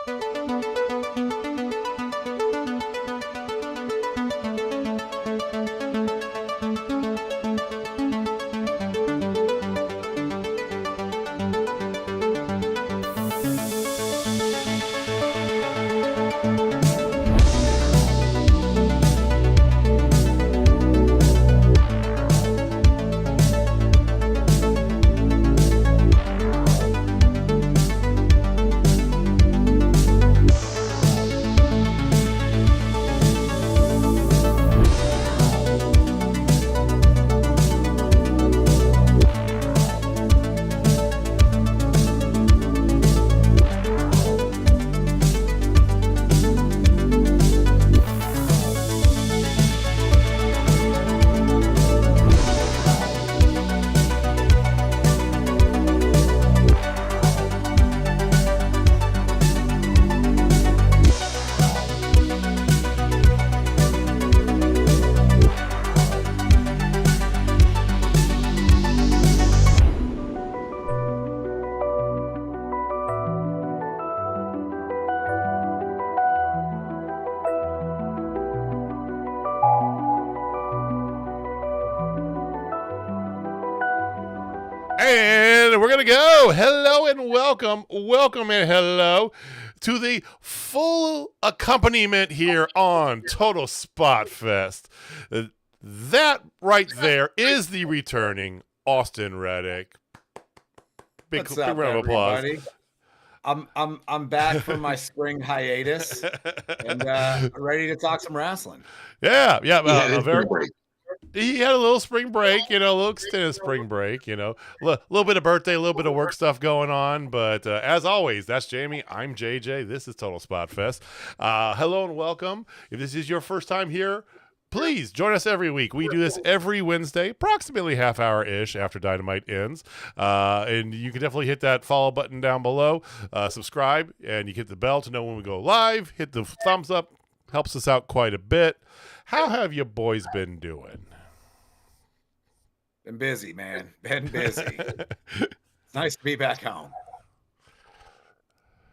And we're going to go. Hello and welcome and hello to the full accompaniment here on Total Spotfest. That right there is the returning Austin Reddick. Big round of applause. I'm back from my spring hiatus and ready to talk some wrestling. Yeah. He had a little spring break, a little extended spring break, a little bit of birthday, a little bit of work stuff going on. But as always, that's Jamie. I'm JJ. This is Total Spotfest. Hello and welcome. If this is your first time here, please join us every week. We do this every Wednesday, approximately half hour-ish after Dynamite ends. And you can definitely hit that follow button down below, subscribe, and you hit the bell to know when we go live. Hit the thumbs up. Helps us out quite a bit. How have you boys been doing? Been busy, man. Been busy. It's nice to be back home.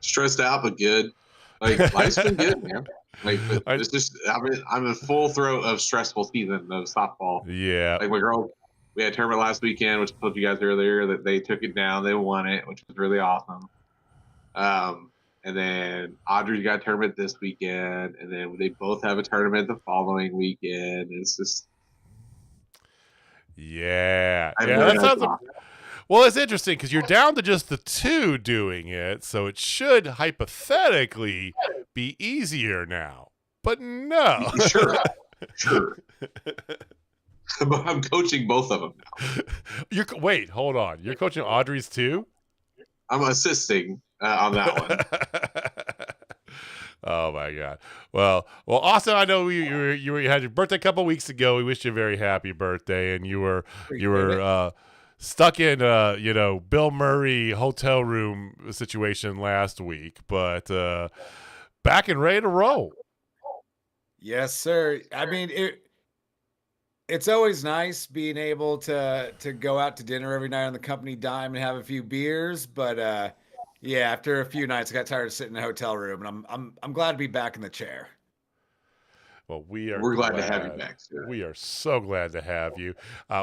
Stressed out, but good. Life's been good, man. It's just, I'm in full throat of stressful season of softball. Yeah. My girl, we had a tournament last weekend, which I told you guys earlier that they took it down. They won it, which was really awesome. And then Audrey got a tournament this weekend, and then they both have a tournament the following weekend. It's just, that sounds. Well, it's interesting because you're down to just the two doing it, so it should hypothetically be easier now. But no, sure. But I'm coaching both of them now. Wait, hold on. You're coaching Audrey's too? I'm assisting on that one. Oh my God! Well, Austin, I know you had your birthday a couple weeks ago. We wished you a very happy birthday, and you were stuck in Bill Murray hotel room situation last week, but back and ready to roll. Yes, sir. I mean, it's always nice being able to go out to dinner every night on the company dime and have a few beers, but yeah, after a few nights, I got tired of sitting in a hotel room, and I'm glad to be back in the chair. Well, we're glad to have you back, sir. We are so glad to have you.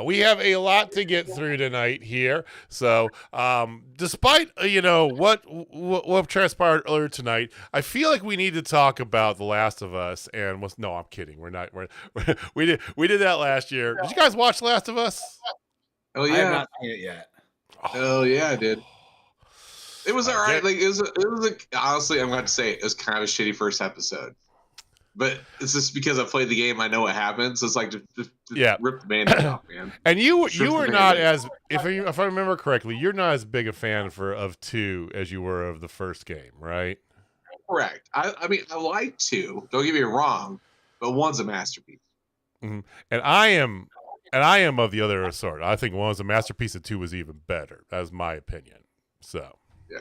We have a lot to get through tonight here. So, despite what transpired earlier tonight, I feel like we need to talk about The Last of Us. And no, I'm kidding. We're not. We did that last year. Did you guys watch The Last of Us? Oh yeah, I have not seen it yet. Oh yeah, I did. It was all right. Honestly, I'm going to say it was kind of a shitty first episode. But it's just because I played the game, I know what happens. It's like just rip the Band-Aid off, man. And you were not as, if I remember correctly, you're not as big a fan of 2 as you were of the first game, right? Correct. I mean, I like 2. Don't get me wrong, but 1's a masterpiece. Mm-hmm. And I am of the other sort. I think 1 was a masterpiece, and 2 was even better. That's my opinion. So. Yeah.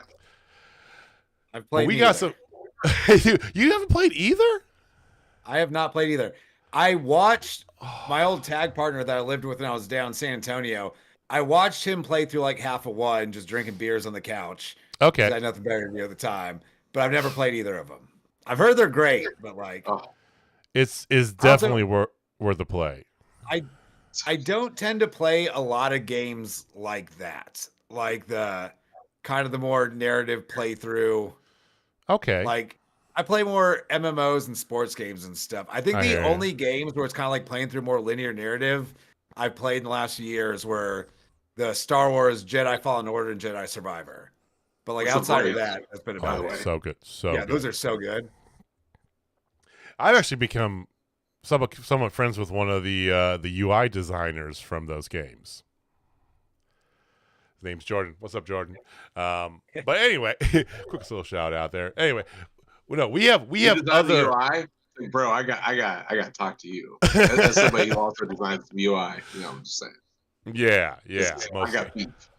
I've played. We got some. You haven't played either? I have not played either. I watched my old tag partner that I lived with when I was down in San Antonio. I watched him play through like half of 1, just drinking beers on the couch. Okay. I had nothing better to do at the time. but I've never played either of them. I've heard they're great, but like, it's definitely worth the play. I don't tend to play a lot of games like that, like the kind of the more narrative playthrough. Okay. Like I play more MMOs and sports games and stuff. I think the only games where it's kind of like playing through more linear narrative I've played in the last few years were the Star Wars Jedi Fallen Order and Jedi Survivor. But like outside of that, that's been about it. So good. Good. Those are so good. I've actually become somewhat friends with one of the UI designers from those games. His name's Jordan. What's up, Jordan? But anyway, quick little shout out there. Anyway, no, we have other UI? Bro, I got to talk to you. That's somebody who also designs some UI. You know, I'm just saying. Yeah. I got beef.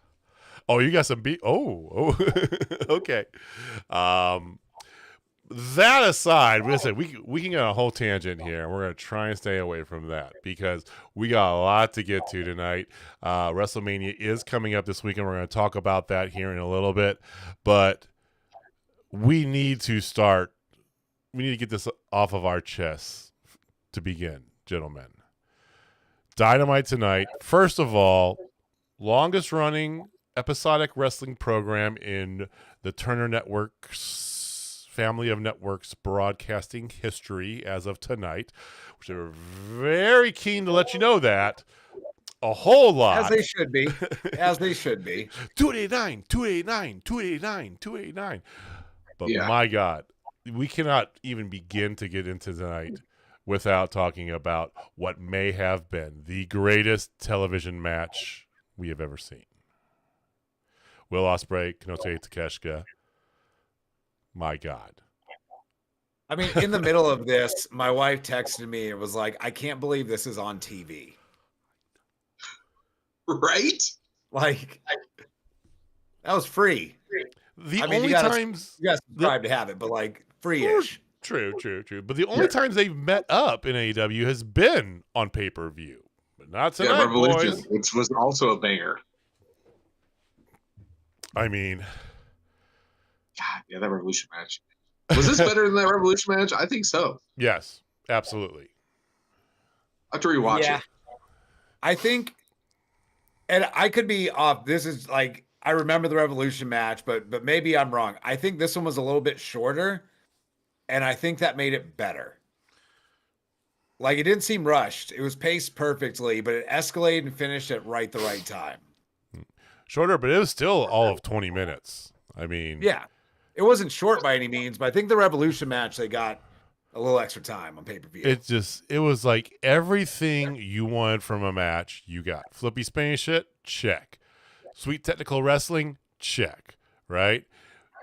Oh, you got some beef. Oh, okay. That aside, we can get a whole tangent here. We're gonna try and stay away from that because we got a lot to get to tonight. WrestleMania is coming up this weekend. We're gonna talk about that here in a little bit, but we need to start. We need to get this off of our chests to begin, gentlemen. Dynamite tonight. First of all, longest running episodic wrestling program in the Turner Network's family of networks broadcasting history as of tonight, which are very keen to let you know that a whole lot. As they should be. As they should be. 289, 289, 289, 289. But my God, we cannot even begin to get into tonight without talking about what may have been the greatest television match we have ever seen. Will Ospreay-Takeshita. My God. I mean, in the middle of this, my wife texted me and was like, I can't believe this is on TV. Right? Like, that was free. The only times you got to subscribe to have it, but like free-ish. True. But the only times they've met up in AEW has been on pay-per-view. But not tonight, Revolution, boys. which was also a banger. I mean, God, yeah, that Revolution match. Was this better than that Revolution match? I think so. Yes, absolutely. I have to rewatch it. I think, and I could be off. This is like, I remember the Revolution match, but maybe I'm wrong. I think this one was a little bit shorter, and I think that made it better. Like, it didn't seem rushed. It was paced perfectly, but it escalated and finished at the right time. Shorter, but it was still all of 20 minutes. I mean, yeah, it wasn't short by any means, but I think the Revolution match, they got a little extra time on pay-per-view. It was like everything you wanted from a match, you got. Flippy Spanish shit, check. Sweet technical wrestling, check. Right?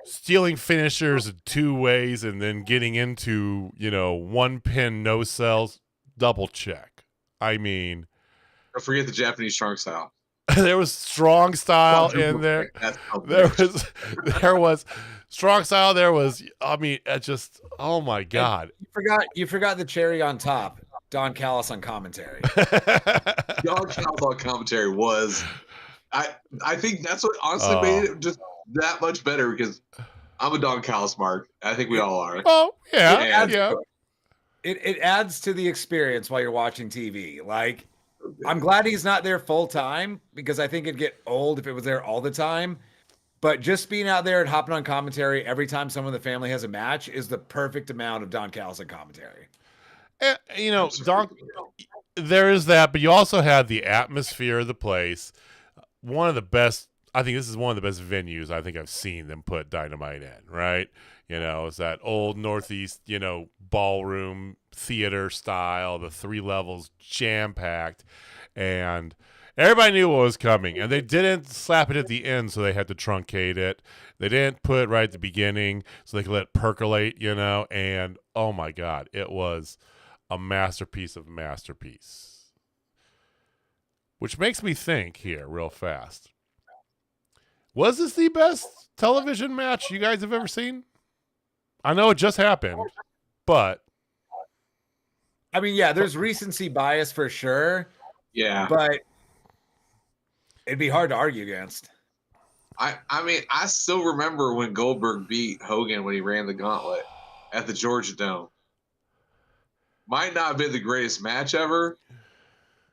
Stealing finishers in two ways and then getting into, one pin, no cells, double check. I mean, don't forget the Japanese strong style. There was strong style in there. There was strong style. There was, I mean, oh my God. You forgot the cherry on top. Don Callis on commentary. Don Callis on commentary was, I think that's what honestly made it just that much better because I'm a Don Callis mark. I think we all are. Oh yeah, It adds to the experience while you're watching TV. Like, I'm glad he's not there full time because I think it'd get old if it was there all the time. But just being out there and hopping on commentary every time someone in the family has a match is the perfect amount of Don Callis on commentary. Don, there is that, but you also have the atmosphere of the place. One of the best, I think this is one of the best venues I think I've seen them put Dynamite in, right? It's that old Northeast, ballroom theater style, the 3 levels jam-packed, and everybody knew what was coming, and they didn't slap it at the end, so they had to truncate it. They didn't put it right at the beginning, so they could let it percolate, and oh my God, it was a masterpiece of masterpiece. Which makes me think here real fast. Was this the best television match you guys have ever seen? I know it just happened, but I mean, yeah, there's recency bias for sure. Yeah. But it'd be hard to argue against. I mean, I still remember when Goldberg beat Hogan when he ran the gauntlet at the Georgia Dome. Might not have been the greatest match ever,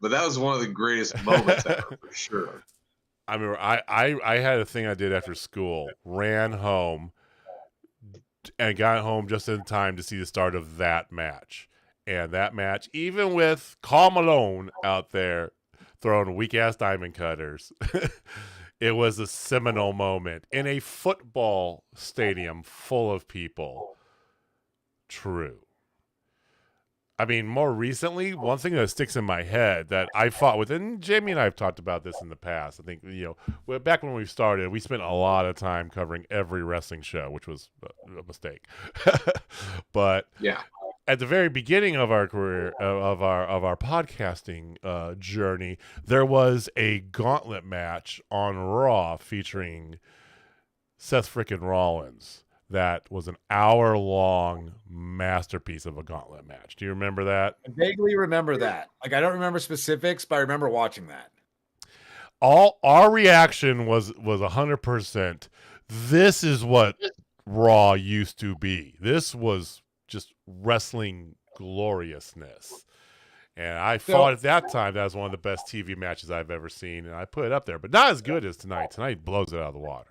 but that was one of the greatest moments ever for sure. I remember I had a thing I did after school, ran home, and got home just in time to see the start of that match. And that match, even with Karl Malone out there throwing weak-ass diamond cutters, it was a seminal moment in a football stadium full of people. True. I mean, more recently, one thing that sticks in my head that I fought with, and Jamie and I have talked about this in the past. I think, back when we started, we spent a lot of time covering every wrestling show, which was a mistake. But yeah, at the very beginning of our career, of our podcasting journey, there was a gauntlet match on Raw featuring Seth frickin' Rollins. That was an hour-long masterpiece of a gauntlet match. Do you remember that? I vaguely remember that. Like, I don't remember specifics, but I remember watching that. Our reaction was 100%. This is what Raw used to be. This was just wrestling gloriousness. And I thought at that time that was one of the best TV matches I've ever seen, and I put it up there. But not as good as tonight. Tonight blows it out of the water.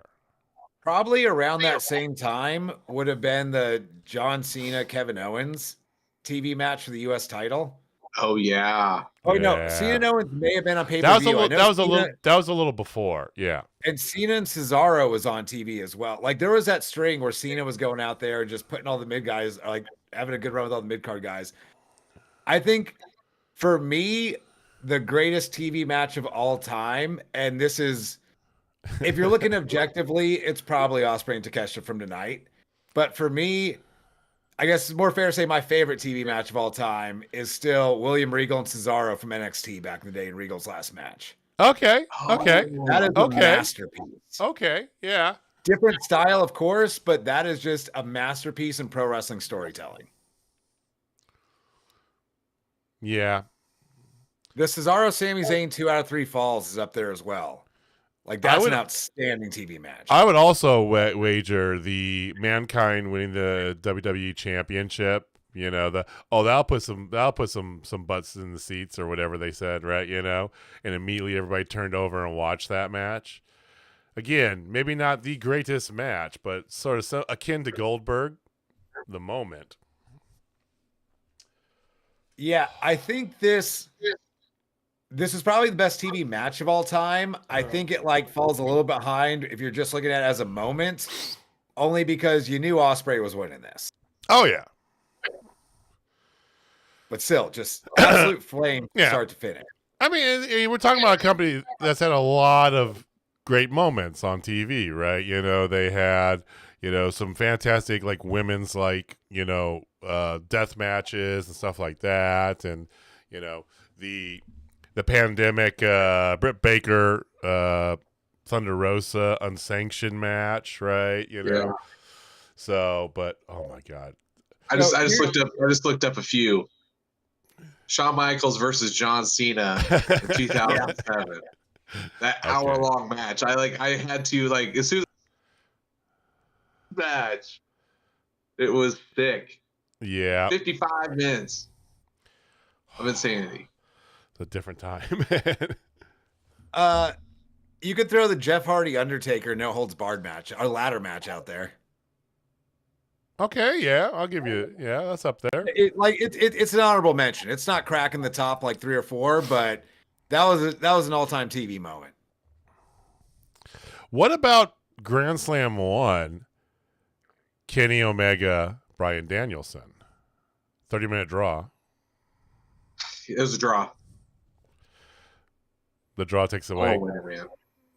Probably around that same time would have been the John Cena Kevin Owens TV match for the U.S. title. Oh yeah. Oh no, Cena and Owens may have been on pay-per-view. That was a little before, yeah. And Cena and Cesaro was on TV as well. Like, there was that string where Cena was going out there and just putting all the mid guys, like having a good run with all the mid card guys. I think for me, the greatest TV match of all time, and this is, if you're looking objectively, it's probably Ospreay and Takeshita from tonight. But for me, I guess it's more fair to say my favorite TV match of all time is still William Regal and Cesaro from NXT back in the day in Regal's last match. Okay. That is a masterpiece. Okay, yeah. Different style, of course, but that is just a masterpiece in pro wrestling storytelling. Yeah. The Cesaro Sami Zayn 2 out of 3 falls is up there as well. Like, that's an outstanding TV match. I would also wager the Mankind winning the WWE Championship. That'll put some butts in the seats or whatever they said, right? And immediately everybody turned over and watched that match. Again, maybe not the greatest match, but sort of akin to Goldberg, the moment. Yeah, I think this is probably the best TV match of all time. I think it falls a little behind if you're just looking at it as a moment, only because you knew Ospreay was winning this. Oh yeah. But still, just absolute flame from start to finish. I mean, we're talking about a company that's had a lot of great moments on TV, right? They had, some fantastic women's death matches and stuff like that, and the pandemic Britt Baker Thunder Rosa unsanctioned match, right? Yeah. So, but oh my god, I just looked up a few. Shawn Michaels versus John Cena in 2007. That hour-long match. I had to as soon as match, it was thick. Yeah. 55 minutes of insanity. It's a different time, man. You could throw the Jeff Hardy Undertaker no holds barred match, our ladder match out there. Okay, yeah, I'll give you. Yeah, that's up there. It's an honorable mention. It's not cracking the top 3 or 4, but that was an all-time TV moment. What about Grand Slam 1? Kenny Omega, Bryan Danielson, 30-minute draw. It was a draw. The draw takes away. Oh, man.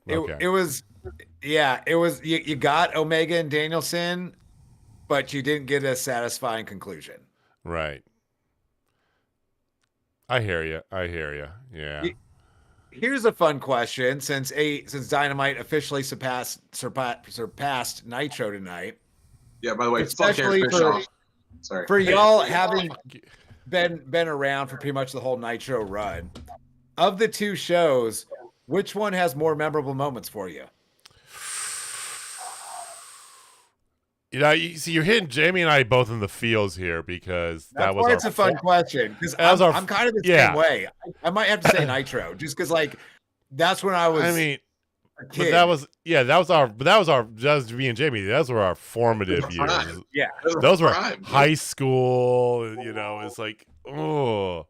Okay. It was. You got Omega and Danielson, but you didn't get a satisfying conclusion. Right. I hear you. Yeah. Here's a fun question: since Dynamite officially surpassed Nitro tonight. Yeah. By the way, especially for y'all having been around for pretty much the whole Nitro run, of the two shows, which one has more memorable moments for you? You see, you're hitting Jamie and I both in the feels here because That's that was why it's a fun question. Because I'm kind of the same way. I might have to say Nitro, just because like that's when I was. I mean, a kid. but that was me and Jamie. Those were our formative years. Yeah, those were high school. It's like, oh.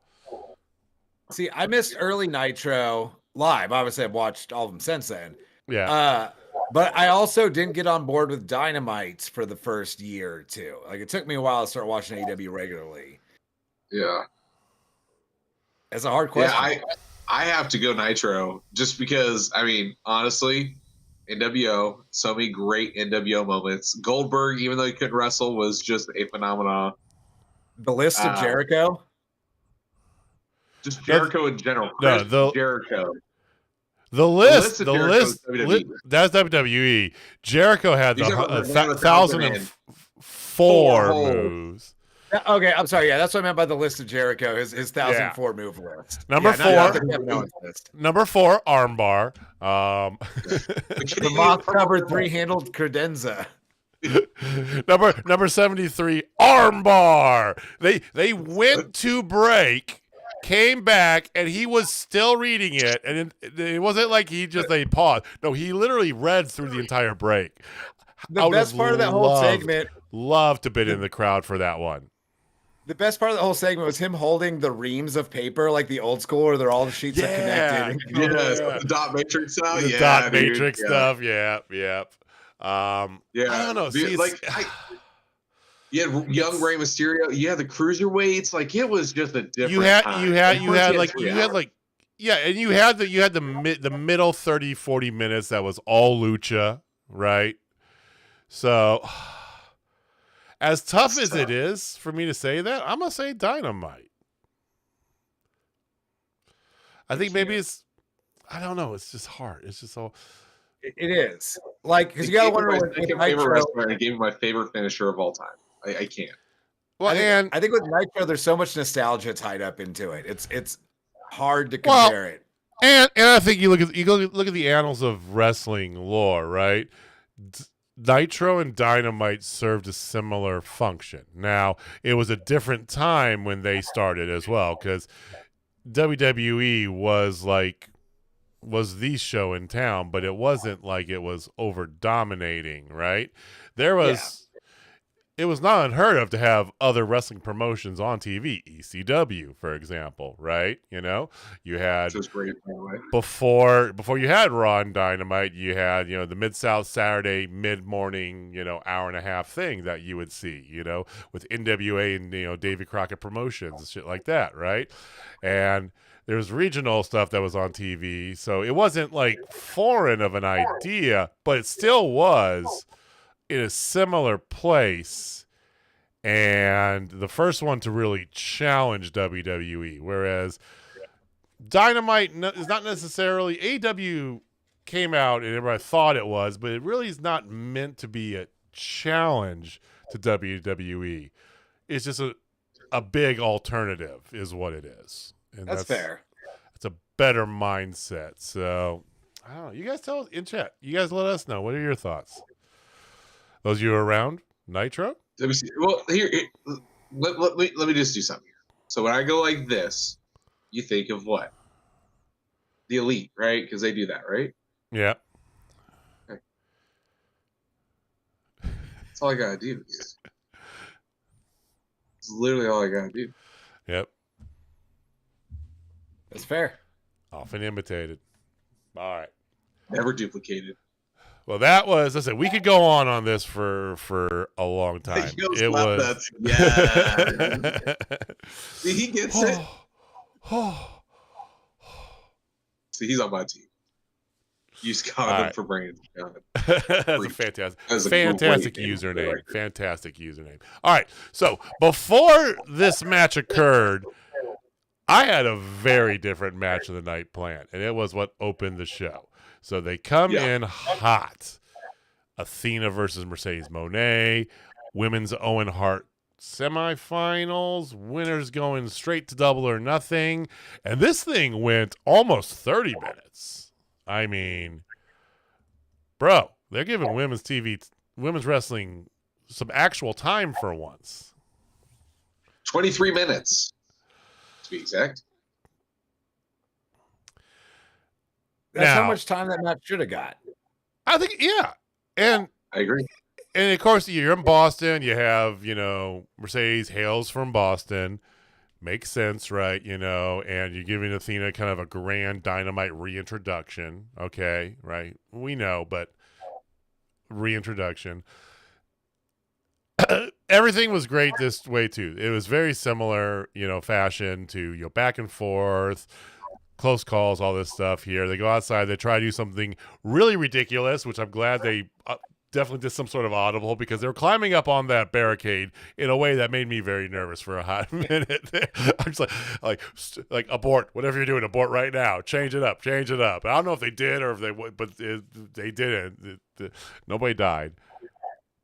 See, I missed early Nitro live. Obviously, I've watched all of them since then. Yeah. But I also didn't get on board with Dynamite for the first year or two. Like, it took me a while to start watching AEW regularly. Yeah. It's a hard question. Yeah, I have to go Nitro just because, I mean, honestly, NWO, so many great NWO moments. Goldberg, even though he couldn't wrestle, was just a phenomenon. The list of Jericho? Just Jericho in general. Jericho. The list, that's WWE. Jericho had the 1,004 moves. Okay, I'm sorry. Yeah, that's what I meant by the list of Jericho. His 1,004 move list. Number 4, armbar. The moth-covered three-handled credenza. number 73, armbar. They went to break. Came back and he was still reading it, and it wasn't like they paused. No, he literally read through the entire break. The best part of that whole segment, love to been in the crowd for that one. The best part of the whole segment was him holding the reams of paper, like the old school, where they're all the sheets are connected. The dot matrix stuff. The dot matrix stuff. Yeah. I don't know. See, you had young Rey Mysterio. You had the cruiserweights. Like, it was just a different. You had the middle 30-40 minutes that was all lucha, right? So, as tough as it is for me to say that, I'm gonna say Dynamite. I think maybe I don't know. It's just hard. It's just so. It is like because you gotta wonder. I gave me my favorite finisher of all time. I can't. Well, I think with Nitro, there's so much nostalgia tied up into it. It's hard to compare it. And I think you look at the annals of wrestling lore, right? Nitro and Dynamite served a similar function. Now, it was a different time when they started as well, because WWE was the show in town, but it wasn't like it was over dominating, right? It was not unheard of to have other wrestling promotions on TV. ECW, for example, right? You had before you had Raw and Dynamite, you had the Mid-South Saturday mid-morning hour and a half thing that you would see with NWA and Davy Crockett Promotions and shit like that, right? And there was regional stuff that was on TV, so it wasn't like foreign of an idea, but it still was in a similar place, and the first one to really challenge WWE, whereas Dynamite is not necessarily. AEW came out and everybody thought it was, but it really is not meant to be a challenge to WWE. It's just a big alternative is what it is. And that's fair. It's a better mindset. So I don't know. You guys tell us in chat. You guys let us know. What are your thoughts? Those of you around Nitro? Let me see. Well, here let me just do something here. So when I go like this, you think of what? The Elite, right? Because they do that, right? Yeah. Okay. That's all I gotta do. It's literally all I gotta do. Yep. That's fair. Often imitated. All right. Never duplicated. Well, that was. I said we could go on this for a long time. It was. Yeah. See, he gets it. See, he's on my team. Use condom for bringing it down. That's a fantastic username. Right. Fantastic username. All right. So before this match occurred, I had a very different match of the night planned, and it was what opened the show. So they come in hot. Athena versus Mercedes Moné, women's Owen Hart semifinals, winners going straight to Double or Nothing, and this thing went almost 30 minutes. I mean, bro, they're giving women's wrestling some actual time for once. 23 minutes, to be exact. That's how much time that match should have got. I think, yeah. And I agree. And of course, you're in Boston. You have, Mercedes hails from Boston. Makes sense, right? And you're giving Athena kind of a grand Dynamite reintroduction. Okay, right? We know, but reintroduction. Everything was great this way too. It was very similar, fashion to back and forth, close calls, all this stuff here. They go outside, they try to do something really ridiculous, which I'm glad they definitely did some sort of audible, because they were climbing up on that barricade in a way that made me very nervous for a hot minute. I'm just like abort, whatever you're doing, abort right now. Change it up. I don't know if they did or if they would, but they didn't. Nobody died.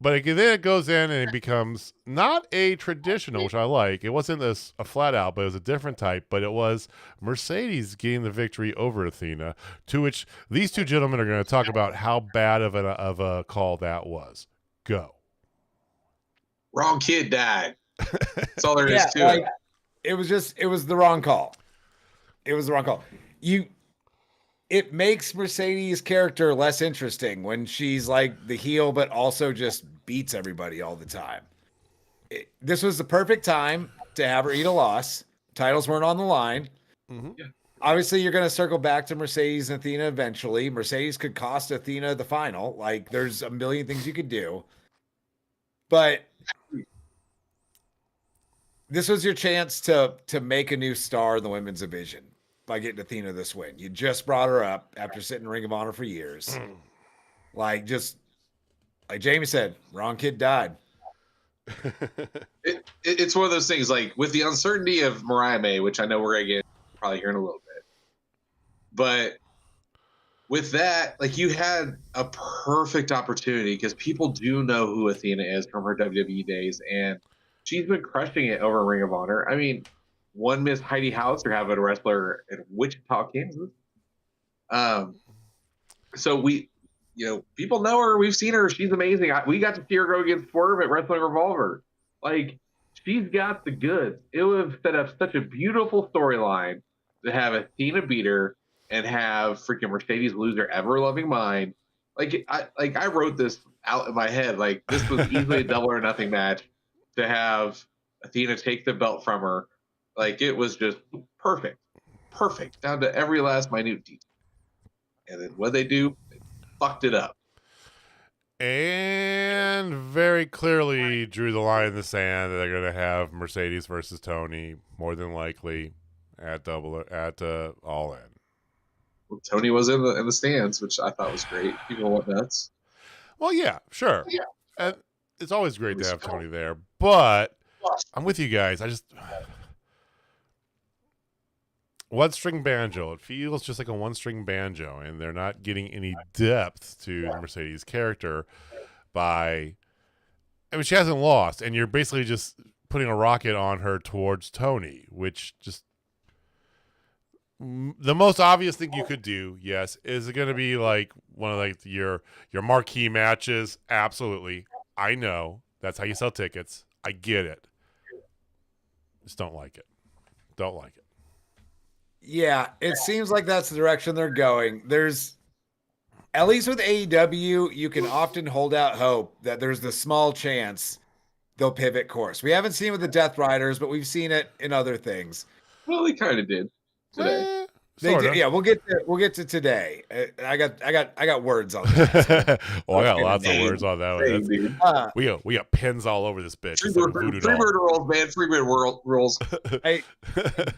But then it goes in and it becomes not a traditional, which I like. It wasn't a flat out, but it was a different type. But it was Mercedes getting the victory over Athena, to which these two gentlemen are going to talk about how bad of a call that was. Go. Wrong kid died. That's all there is to it. It was the wrong call. It makes Mercedes' character less interesting when she's like the heel, but also just beats everybody all the time. This was the perfect time to have her eat a loss. Titles weren't on the line. Mm-hmm. Yeah. Obviously, you're going to circle back to Mercedes and Athena eventually. Mercedes could cost Athena the final. Like, there's a million things you could do. But this was your chance to make a new star in the women's division by getting Athena this win. You just brought her up after sitting in Ring of Honor for years. Like Jamie said, wrong kid died. It's one of those things, like with the uncertainty of Mariah May, which I know we're going to get probably here in a little bit. But with that, like, you had a perfect opportunity, because people do know who Athena is from her WWE days, and she's been crushing it over Ring of Honor. I mean, one Miss Heidi Hauser having a wrestler in Wichita, Kansas. So people know her. We've seen her. She's amazing. We got to see her go against Swerve at Wrestling Revolver. Like, she's got the goods. It would have set up such a beautiful storyline to have Athena beat her and have freaking Mercedes lose her ever-loving mind. I wrote this out in my head. Like, this was easily a double or nothing match to have Athena take the belt from her. Like, it was just perfect, down to every last minute detail. And then what they do, they fucked it up. And very clearly drew the line in the sand that they're going to have Mercedes versus Tony, more than likely, at All In. Well, Tony was in the stands, which I thought was great. People went nuts. Well, yeah, sure. Yeah. And it's always great to have Tony there, but I'm with you guys. One string banjo. It feels just like a one string banjo, and they're not getting any depth to Mercedes' character she hasn't lost, and you're basically just putting a rocket on her towards Tony, which just the most obvious thing you could do, yes, is it going to be like one of your marquee matches? Absolutely. I know that's how you sell tickets. I get it. Just don't like it. Yeah, it seems like that's the direction they're going. There's, at least with AEW, you can often hold out hope that there's the small chance they'll pivot course. We haven't seen it with the Death Riders, but we've seen it in other things. Well, they kind of did today. They did, yeah. We'll get to today. I got words on that. Well, I got lots of words on that one. We got pins all over this bitch. Freebird rules, man. Freebird rules. I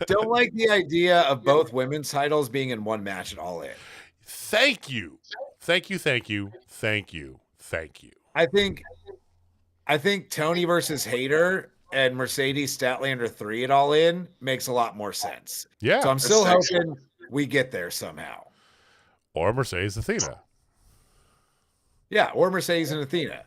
don't like the idea of both women's titles being in one match at All In. Thank you. I think Tony versus Hayter and Mercedes Statlander 3 at All In makes a lot more sense. Yeah. So I'm still hoping we get there somehow. Or Mercedes Athena. Yeah, or Mercedes and Athena.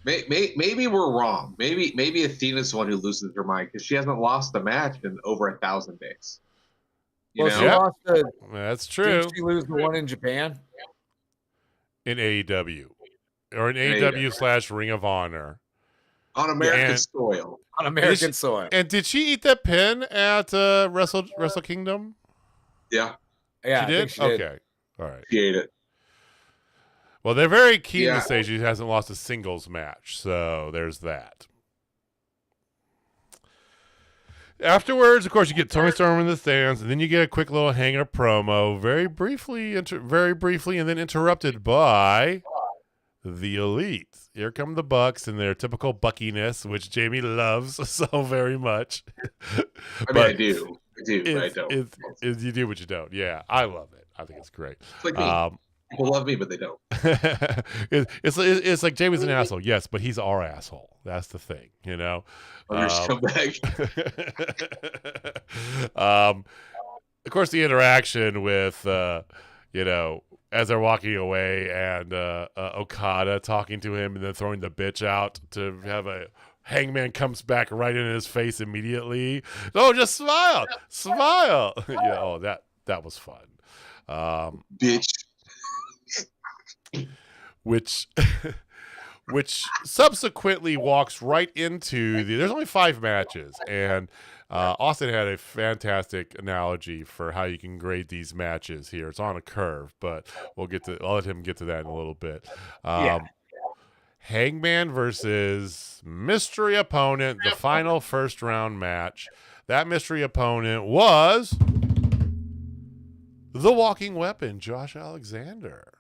Maybe we're wrong. Maybe Athena's the one who loses her mind, because she hasn't lost a match in over 1,000 days. She lost that's true. Didn't she lose the one in Japan? In AEW. or an AEW / Ring of Honor. On American soil. On American soil. And did she eat that pin at Wrestle Kingdom? Yeah. Yeah, she did? She did. Okay. All right. She ate it. Well, they're very keen to say she hasn't lost a singles match, so there's that. Afterwards, of course, you get Tony Storm in the stands, and then you get a quick little hanger promo, very briefly, and then interrupted by the Elite. Here come the Bucks in their typical buckiness, which Jamie loves so very much. I do. But I don't. You do, but you don't. Yeah, I love it. I think it's great. It's like me. People love me, but they don't. It's like Jamie's an asshole, yes, but he's our asshole. That's the thing, you know. You're scumbag. Of course, the interaction with as they're walking away and Okada talking to him and then throwing the bitch out to have a Hangman comes back right in his face immediately. Oh, just smile. Yeah, oh, that was fun. Bitch. Which subsequently walks right into there's only 5 matches, and Austin had a fantastic analogy for how you can grade these matches here. It's on a curve, but I'll let him get to that in a little bit. Hangman versus mystery opponent, the final first round match. That mystery opponent was the walking weapon, Josh Alexander.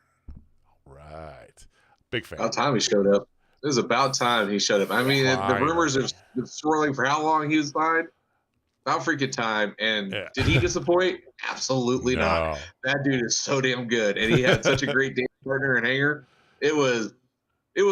Right. Big fan. About time he showed up. It was about time he showed up. I mean, the rumors have been swirling for how long he was signed? About freaking time. And did he disappoint? Absolutely not. That dude is so damn good. And he had such a great dance partner and hanger. It was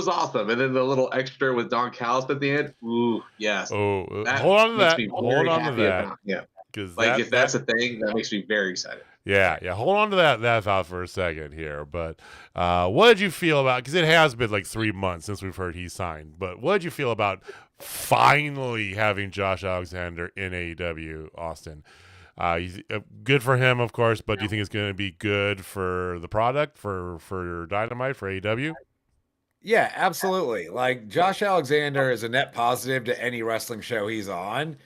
awesome. And then the little extra with Don Callis at the end. Ooh, yes. Oh, hold on to that. Hold on to that. Yeah. Because if that's a thing, that makes me very excited. Yeah. Hold on to that thought for a second here. But what did you feel about? Because it has been like 3 months since we've heard he signed. But what did you feel about finally having Josh Alexander in AEW, Austin? Good for him, of course. But do you think it's going to be good for the product for Dynamite for AEW? Yeah, absolutely. Like Josh Alexander is a net positive to any wrestling show he's on,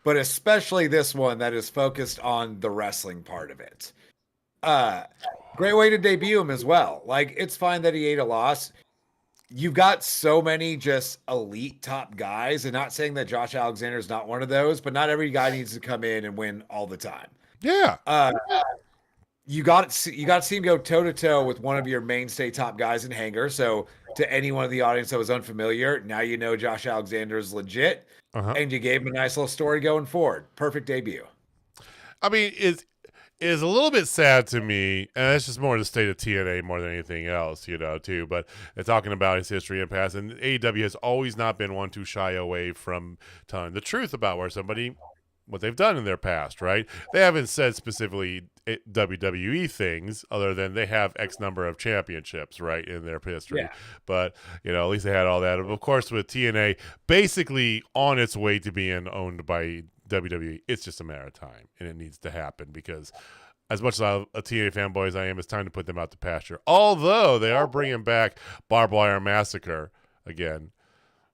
but especially this one that is focused on the wrestling part of it. Great way to debut him as well. Like, it's fine that he ate a loss. You've got so many just elite top guys, and not saying that Josh Alexander is not one of those, but not every guy needs to come in and win all the time. Yeah. You got to see him go toe to toe with one of your mainstay top guys in Hanger. So to anyone in the audience that was unfamiliar, now you know Josh Alexander is legit, and you gave him a nice little story going forward. Perfect debut. I mean, it's a little bit sad to me, and it's just more the state of TNA more than anything else, too. But they're talking about his history and past, and AEW has always not been one to shy away from telling the truth about what they've done in their past, right? They haven't said specifically WWE things other than they have X number of championships, right, in their history. Yeah. But, at least they had all that. Of course, with TNA basically on its way to being owned by WWE, it's just a matter of time, and it needs to happen because as much as a TNA fanboy as I am, it's time to put them out to pasture. Although they are bringing back Barbed Wire Massacre again.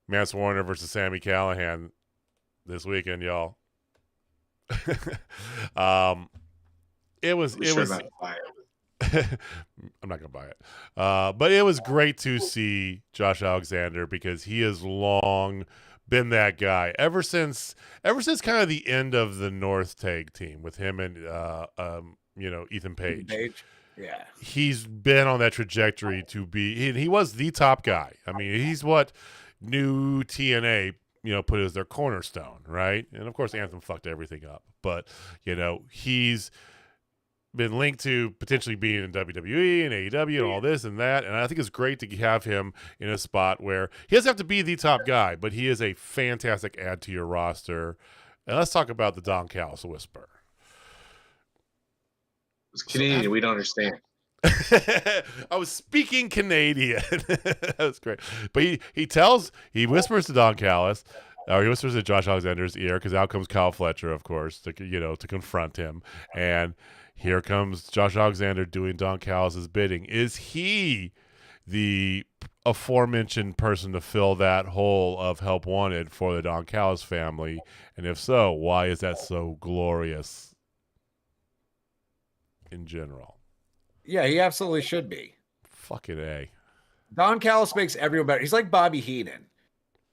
Mance Warner versus Sami Callihan this weekend, y'all. It was I'm not gonna buy it, but it was great to see Josh Alexander because he has long been that guy ever since kind of the end of the North Tag team with him and Ethan Page. Yeah, he's been on that trajectory to be. He was the top guy. I mean, he's what new TNA put as their cornerstone, right? And of course, Anthem fucked everything up. But, he's been linked to potentially being in WWE and AEW and all this and that. And I think it's great to have him in a spot where he doesn't have to be the top guy, but he is a fantastic add to your roster. And let's talk about the Don Callis Whisper. It's Canadian. We don't understand. I was speaking Canadian. That was great. But he whispers to Don Callis, or he whispers to Josh Alexander's ear, because out comes Kyle Fletcher, of course, to confront him. And here comes Josh Alexander doing Don Callis' bidding. Is he the aforementioned person to fill that hole of help wanted for the Don Callis family? And if so, why is that so glorious in general? Yeah, he absolutely should be. Fucking A. Don Callis makes everyone better. He's like Bobby Heenan.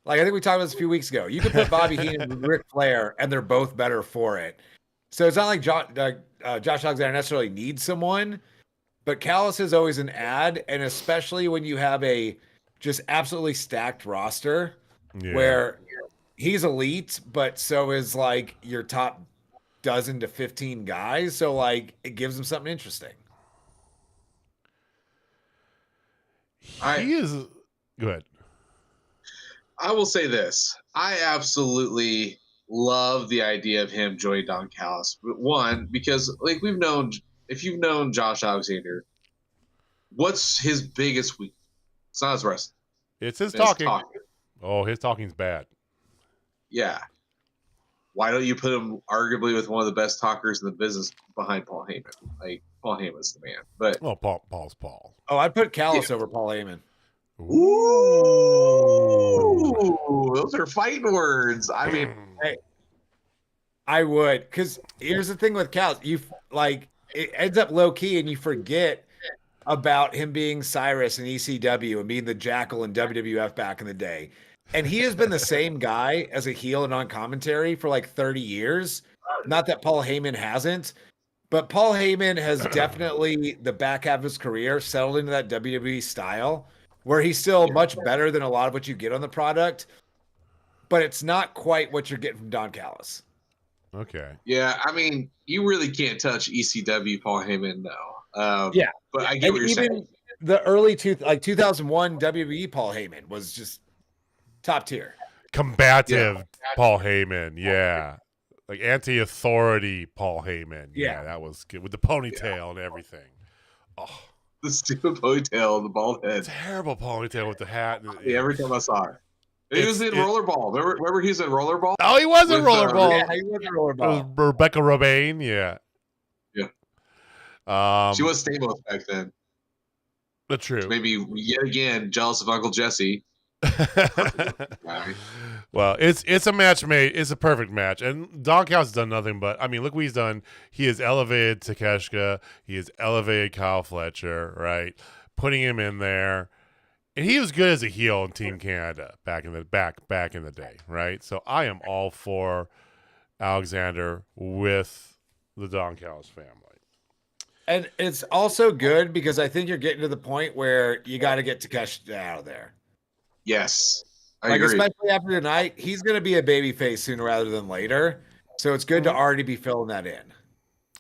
Like I think we talked about this a few weeks ago. You could put Bobby Heenan and Ric Flair, and they're both better for it. So it's not like Josh Alexander necessarily needs someone, but Callis is always an ad, and especially when you have a just absolutely stacked roster where he's elite, but so is like your top dozen to 15 guys. So like it gives him something interesting. He is good. I will say this. I absolutely love the idea of him joining Don Callis. One, because like if you've known Josh Alexander, what's his biggest weakness? It's not his wrestling. It's his talking. Oh, his talking's bad. Yeah. Why don't you put him arguably with one of the best talkers in the business behind Paul Heyman? Like Paul Heyman's the man. But Paul's Paul. Oh, I'd put Callis over Paul Heyman. Ooh, those are fighting words. I mean, hey, I would, because here's the thing with Callis, it ends up low key, and you forget about him being Cyrus in ECW and being the Jackal in WWF back in the day, and he has been the same guy as a heel and on commentary for like 30 years. Not that Paul Heyman hasn't, but Paul Heyman has definitely the back half of his career settled into that WWE style, where he's still much better than a lot of what you get on the product, but it's not quite what you're getting from Don Callis. Okay. Yeah, I mean, you really can't touch ECW Paul Heyman, though. Yeah, but I get what you're saying. The early 2001 WWE Paul Heyman was just top tier. Combative Paul Heyman, yeah. Like anti-authority Paul Heyman. Yeah, that was good. With the ponytail and everything. Oh. The stupid ponytail and the bald head. Terrible ponytail with the hat. Every time I saw it. He was in Rollerball. Remember he was in Rollerball? Oh, he was in Rollerball. Yeah, he was in Rollerball. It was Rebecca Robain, yeah. She was stable back then. That's true. So maybe yet again jealous of Uncle Jesse. Well, it's a match made. It's a perfect match, and Don Callis has done nothing but. I mean, look what he's done. He has elevated Takeshita. He has elevated Kyle Fletcher. Right, putting him in there, and he was good as a heel in Team Canada back in the day. Right, so I am all for Alexander with the Don Callis family. And it's also good because I think you're getting to the point where you got to get Takeshita out of there. Yes, I agree. Especially after tonight, he's going to be a babyface sooner rather than later. So it's good to already be filling that in.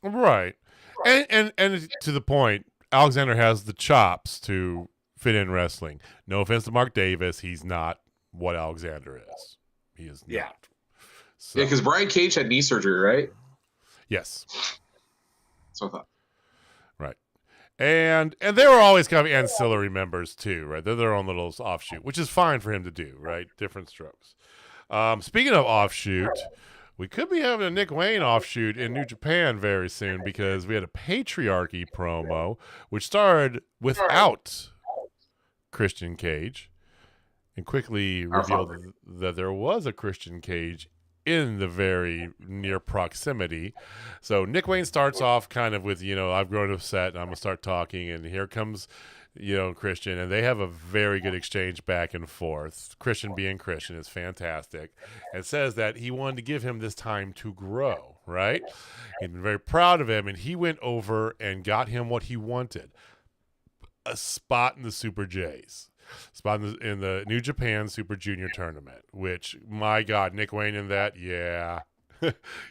Right. And to the point, Alexander has the chops to fit in wrestling. No offense to Mark Davis, he's not what Alexander is. He is not. Yeah. So, because Brian Cage had knee surgery, right? Yes. That's what I thought. Right. And they were always kind of ancillary members too, right? They're their own little offshoot, which is fine for him to do, right? Different strokes. Speaking of offshoot, we could be having a Nick Wayne offshoot in New Japan very soon because we had a Patriarchy promo, which started without Christian Cage and quickly revealed that there was a Christian Cage in the very near proximity. So Nick Wayne starts off kind of with, I've grown upset and I'm going to start talking. And here comes, Christian. And they have a very good exchange back and forth. Christian being Christian is fantastic. And says that he wanted to give him this time to grow, right? He'd been very proud of him. And he went over and got him what he wanted. A spot in the Super Jays. Spot in the New Japan Super Junior tournament, which, my God, Nick Wayne in that, yeah.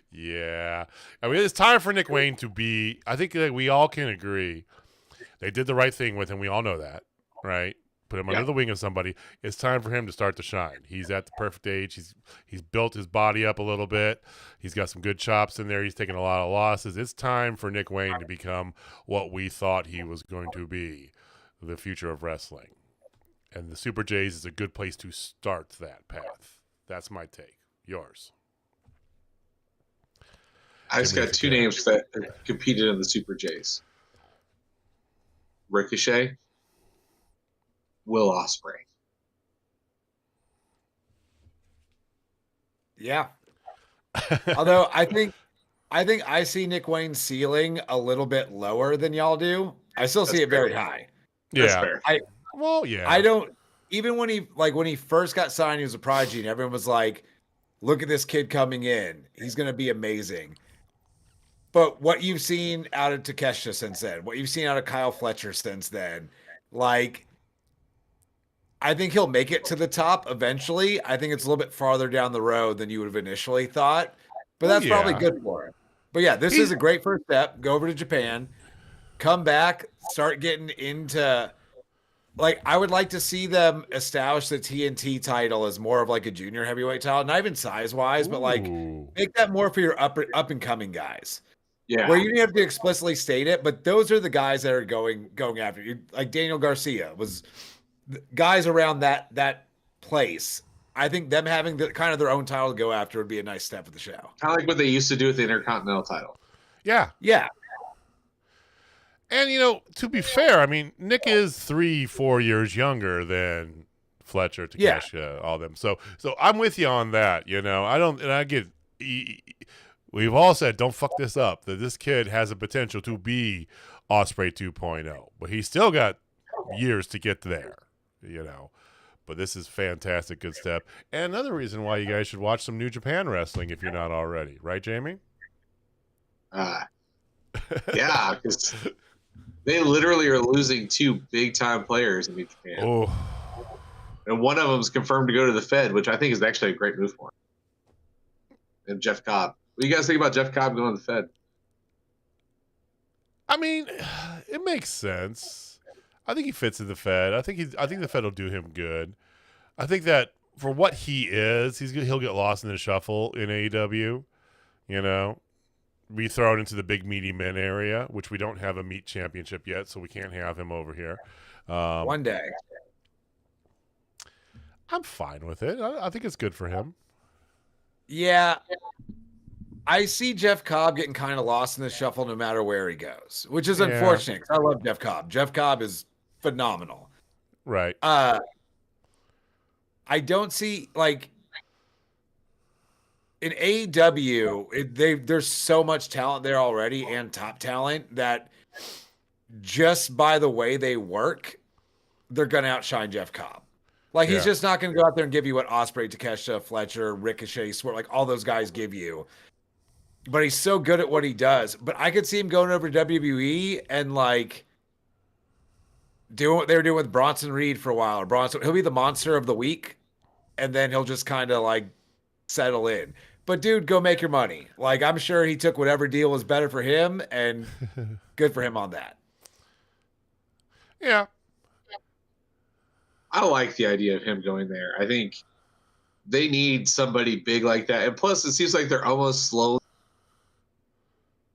Yeah. I mean, it's time for Nick Wayne to be, I think that we all can agree, they did the right thing with him. We all know that, right? Put him under the wing of somebody. It's time for him to start to shine. He's at the perfect age. He's built his body up a little bit. He's got some good chops in there. He's taken a lot of losses. It's time for Nick Wayne to become what we thought he was going to be, the future of wrestling. And the Super Jays is a good place to start that path. That's my take. Yours. I just got two names that competed in the Super Jays. Ricochet Will Ospreay. Yeah. Although I think I see Nick Wayne's ceiling a little bit lower than y'all do. I still see it very high. That's Yeah. fair. I don't, even when he first got signed, he was a prodigy, and everyone was like, look at this kid coming in. He's going to be amazing. But what you've seen out of Takeshita since then, what you've seen out of Kyle Fletcher since then, like, I think he'll make it to the top eventually. I think it's a little bit farther down the road than you would have initially thought, but that's probably good for him. But yeah, this is a great first step. Go over to Japan, come back, start getting into, like, I would like to see them establish the TNT title as more of like a junior heavyweight title, not even size wise, but like make that more for your up and coming guys. Yeah. Where you didn't have to explicitly state it, but those are the guys that are going after you. Like Daniel Garcia was guys around that place. I think them having kind of their own title to go after would be a nice step for the show. Kind of like what they used to do with the Intercontinental title. Yeah. Yeah. And, you know, to be fair, I mean, Nick is 3-4 years younger than Fletcher, Takeshita, all them. So I'm with you on that, you know. We've all said, don't fuck this up, that this kid has a potential to be Ospreay 2.0, but he's still got years to get there, you know. But this is fantastic, good step. And another reason why you guys should watch some New Japan wrestling if you're not already. Right, Jamie? Yeah, because they literally are losing 2 big-time players in New Japan. Oh. And one of them is confirmed to go to the Fed, which I think is actually a great move for him. And Jeff Cobb. What do you guys think about Jeff Cobb going to the Fed? I mean, it makes sense. I think he fits in the Fed. I think the Fed will do him good. I think that for what he is, he'll get lost in the shuffle in AEW. You know, be thrown into the big meaty men area, which we don't have a meat championship yet, so we can't have him over here. One day. I'm fine with it. I think it's good for him. Yeah. I see Jeff Cobb getting kind of lost in the shuffle no matter where he goes, which is unfortunate because I love Jeff Cobb. Jeff Cobb is phenomenal. Right. I don't see, like, in AEW, there's so much talent there already and top talent that just by the way they work, they're going to outshine Jeff Cobb. Like, he's just not going to go out there and give you what Ospreay, Takeshita, Fletcher, Ricochet, Swerve, like all those guys give you. But he's so good at what he does. But I could see him going over to WWE and, like, doing what they were doing with Bronson Reed for a while. Or he'll be the monster of the week, and then he'll just kind of, like, settle in. But, dude, go make your money. Like, I'm sure he took whatever deal was better for him, and good for him on that. Yeah. I like the idea of him going there. I think they need somebody big like that. And plus, it seems like they're almost slow.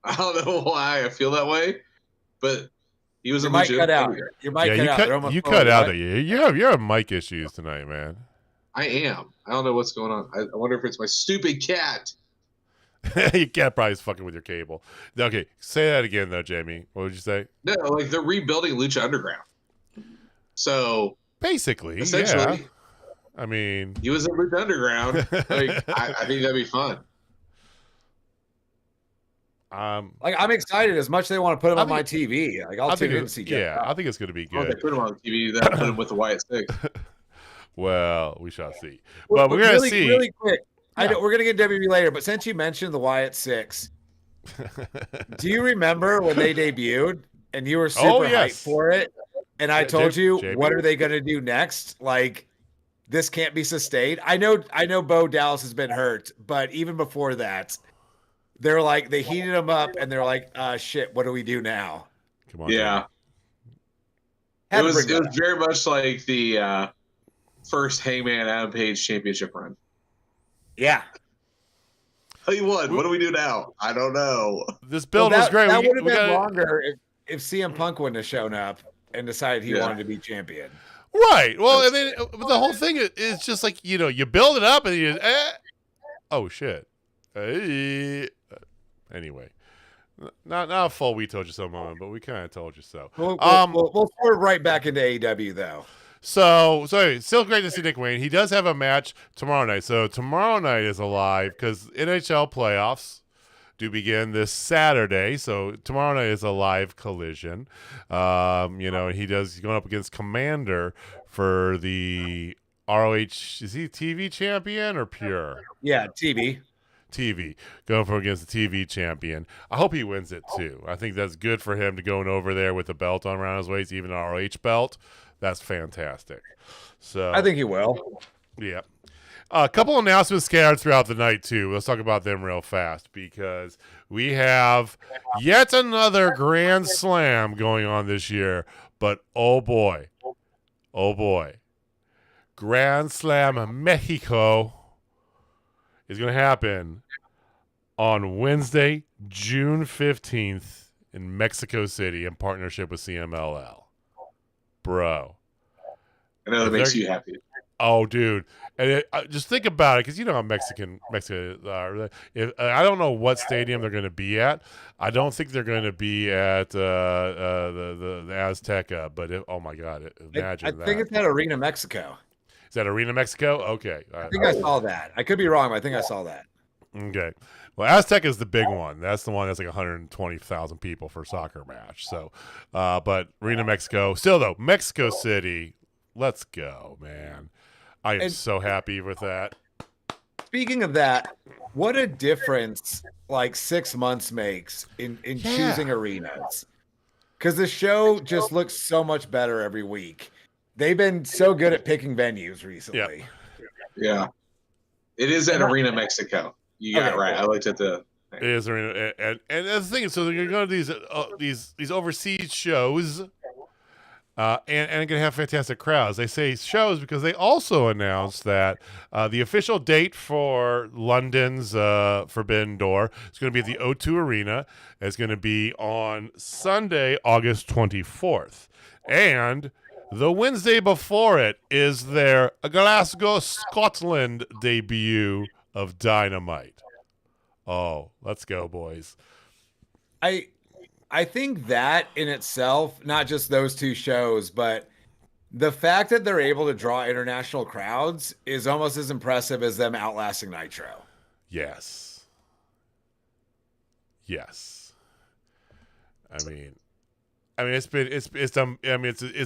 I don't know why I feel that way, but he was a legit player. You might cut out. You cut out. You have mic issues tonight, man. I am. I don't know what's going on. I wonder if it's my stupid cat. Your cat probably is fucking with your cable. Okay, say that again, though, Jamie. What would you say? No, like they're rebuilding Lucha Underground. So basically, essentially, yeah. I mean, he was in Lucha Underground. Like, I think that'd be fun. Like, I'm excited as much as they want to put him on my TV. Like, I'll tune in and see. I think it's going to be good. If they put him on TV, they'll put him with the Wyatt Six. Well, we shall see. But we're going to see. Really quick. Yeah. I know we're going to get WWE later, but since you mentioned the Wyatt Six, do you remember when they debuted and you were super hyped for it? And I told you, what are they going to do next? Like, this can't be sustained. I know Bo Dallas has been hurt, but even before that, they're like, they heated him up and they're like, shit, what do we do now? Come on. Yeah. It was very much like the first Hangman Adam Page championship run. Yeah. Tell you what do we do now? I don't know. This build was great. That would have been longer if CM Punk wouldn't have shown up and decided he wanted to be champion. Right. Well, and then the whole thing is just like, you know, you build it up and you oh shit. Anyway, not a full "we told you so" moment, but we kind of told you so. We'll swerve right back into AEW though. anyway, still great to see Nick Wayne. He does have a match tomorrow night. So tomorrow night is alive because NHL playoffs do begin this Saturday. So tomorrow night is a live collision. He's going up against Commander for the ROH. Is he TV champion or pure? Yeah, TV. Going for against the TV champion. I hope he wins it too. I think that's good for him to going over there with the belt on around his waist, even an ROH belt. That's fantastic. So I think he will. Yeah. A couple announcements scattered throughout the night too. Let's talk about them real fast because we have yet another Grand Slam going on this year. But oh boy, Grand Slam Mexico is going to happen on Wednesday, June 15th in Mexico City in partnership with CMLL. Bro. I know that makes you happy. Oh, dude. And just think about it, because you know how Mexican are. I don't know what stadium they're going to be at. I don't think they're going to be at the Azteca, but oh my God, imagine that. I think it's at Arena Mexico. Is that Arena Mexico? Okay. I think I saw that. I could be wrong, but I think I saw that. Okay. Well, Azteca is the big one. That's the one that's like 120,000 people for a soccer match. So, but Arena Mexico. Still, though, Mexico City, let's go, man. I am so happy with that. Speaking of that, what a difference like 6 months makes in choosing arenas. Because the show just looks so much better every week. They've been so good at picking venues recently. Yeah. It is at Arena Mexico. You got it right. I looked at the. It is Arena, and the thing is, so you're going to these overseas shows, and going to have fantastic crowds. They say shows because they also announced that the official date for London's Forbidden Door is going to be at the O2 Arena. It's going to be on Sunday, August 24th, and the Wednesday before it is their Glasgow, Scotland debut of Dynamite. Oh, let's go, boys. I think that in itself, not just those two shows, but the fact that they're able to draw international crowds is almost as impressive as them outlasting Nitro. Yes. I mean, it's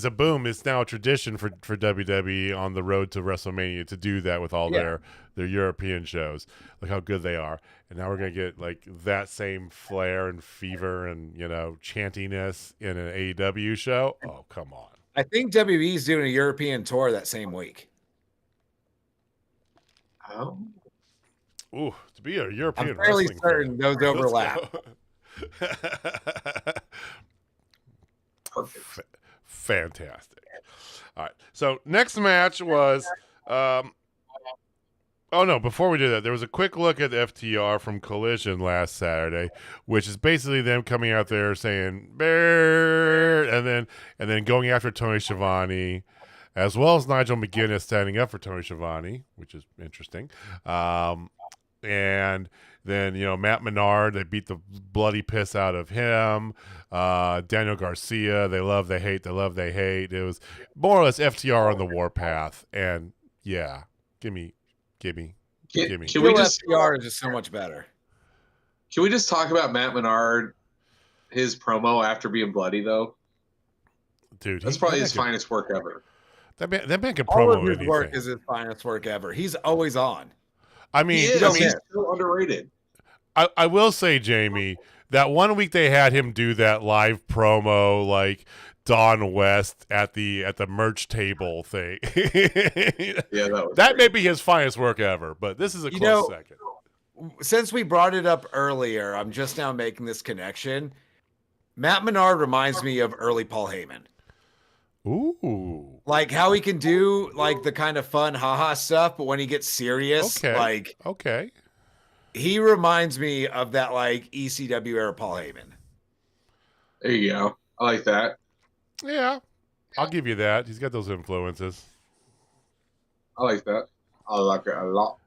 a boom. It's now a tradition for WWE on the road to WrestleMania to do that with all their European shows. Look how good they are. And now we're going to get like that same flair and fever and, chantiness in an AEW show. Oh, come on. I think WWE's doing a European tour that same week. Oh. Ooh, to be a European I'm fairly wrestling certain fan. those overlap. Perfect. Fantastic. All right. So next match was before we do that, there was a quick look at FTR from Collision last Saturday, which is basically them coming out there saying "Bear," and then going after Tony Schiavone, as well as Nigel McGuinness standing up for Tony Schiavone, which is interesting. And then, Matt Menard, they beat the bloody piss out of him. Daniel Garcia, they love, they hate, they love, they hate. It was more or less FTR on the warpath. And yeah, give me. Can we just FTR is just so much better. Can we just talk about Matt Menard, his promo after being bloody though? Dude, that's probably his finest work ever. That man can promo all of his anything. work is his finest work ever. He's always on. I mean, he's so underrated. I will say, Jamie, that one week they had him do that live promo like Don West at the merch table thing. That may be his finest work ever, but this is a close second. Since we brought it up earlier, I'm just now making this connection. Matt Menard reminds me of early Paul Heyman. Ooh. Like how he can do like the kind of fun haha stuff, but when he gets serious, okay. He reminds me of that like ECW era Paul Heyman. There you go. I like that. Yeah, I'll give you that. He's got those influences. I like that. I like it a lot.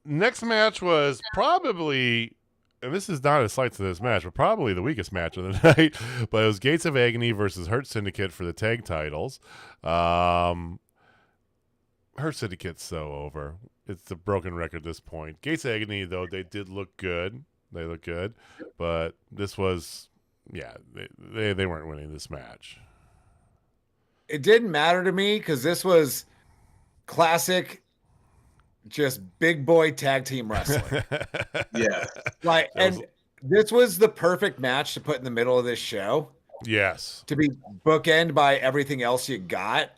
Next match was probably and this is not a slight to this match, but probably the weakest match of the night. But it was Gates of Agony versus Hurt Syndicate for the tag titles. Hurt Syndicate's so over. It's a broken record at this point. Gates of Agony, though, they did look good. They look good. But this was, yeah, they weren't winning this match. It didn't matter to me because this was classic, just big boy tag team wrestling. Yeah. Like, and this was the perfect match to put in the middle of this show. Yes. To be bookend by everything else you got.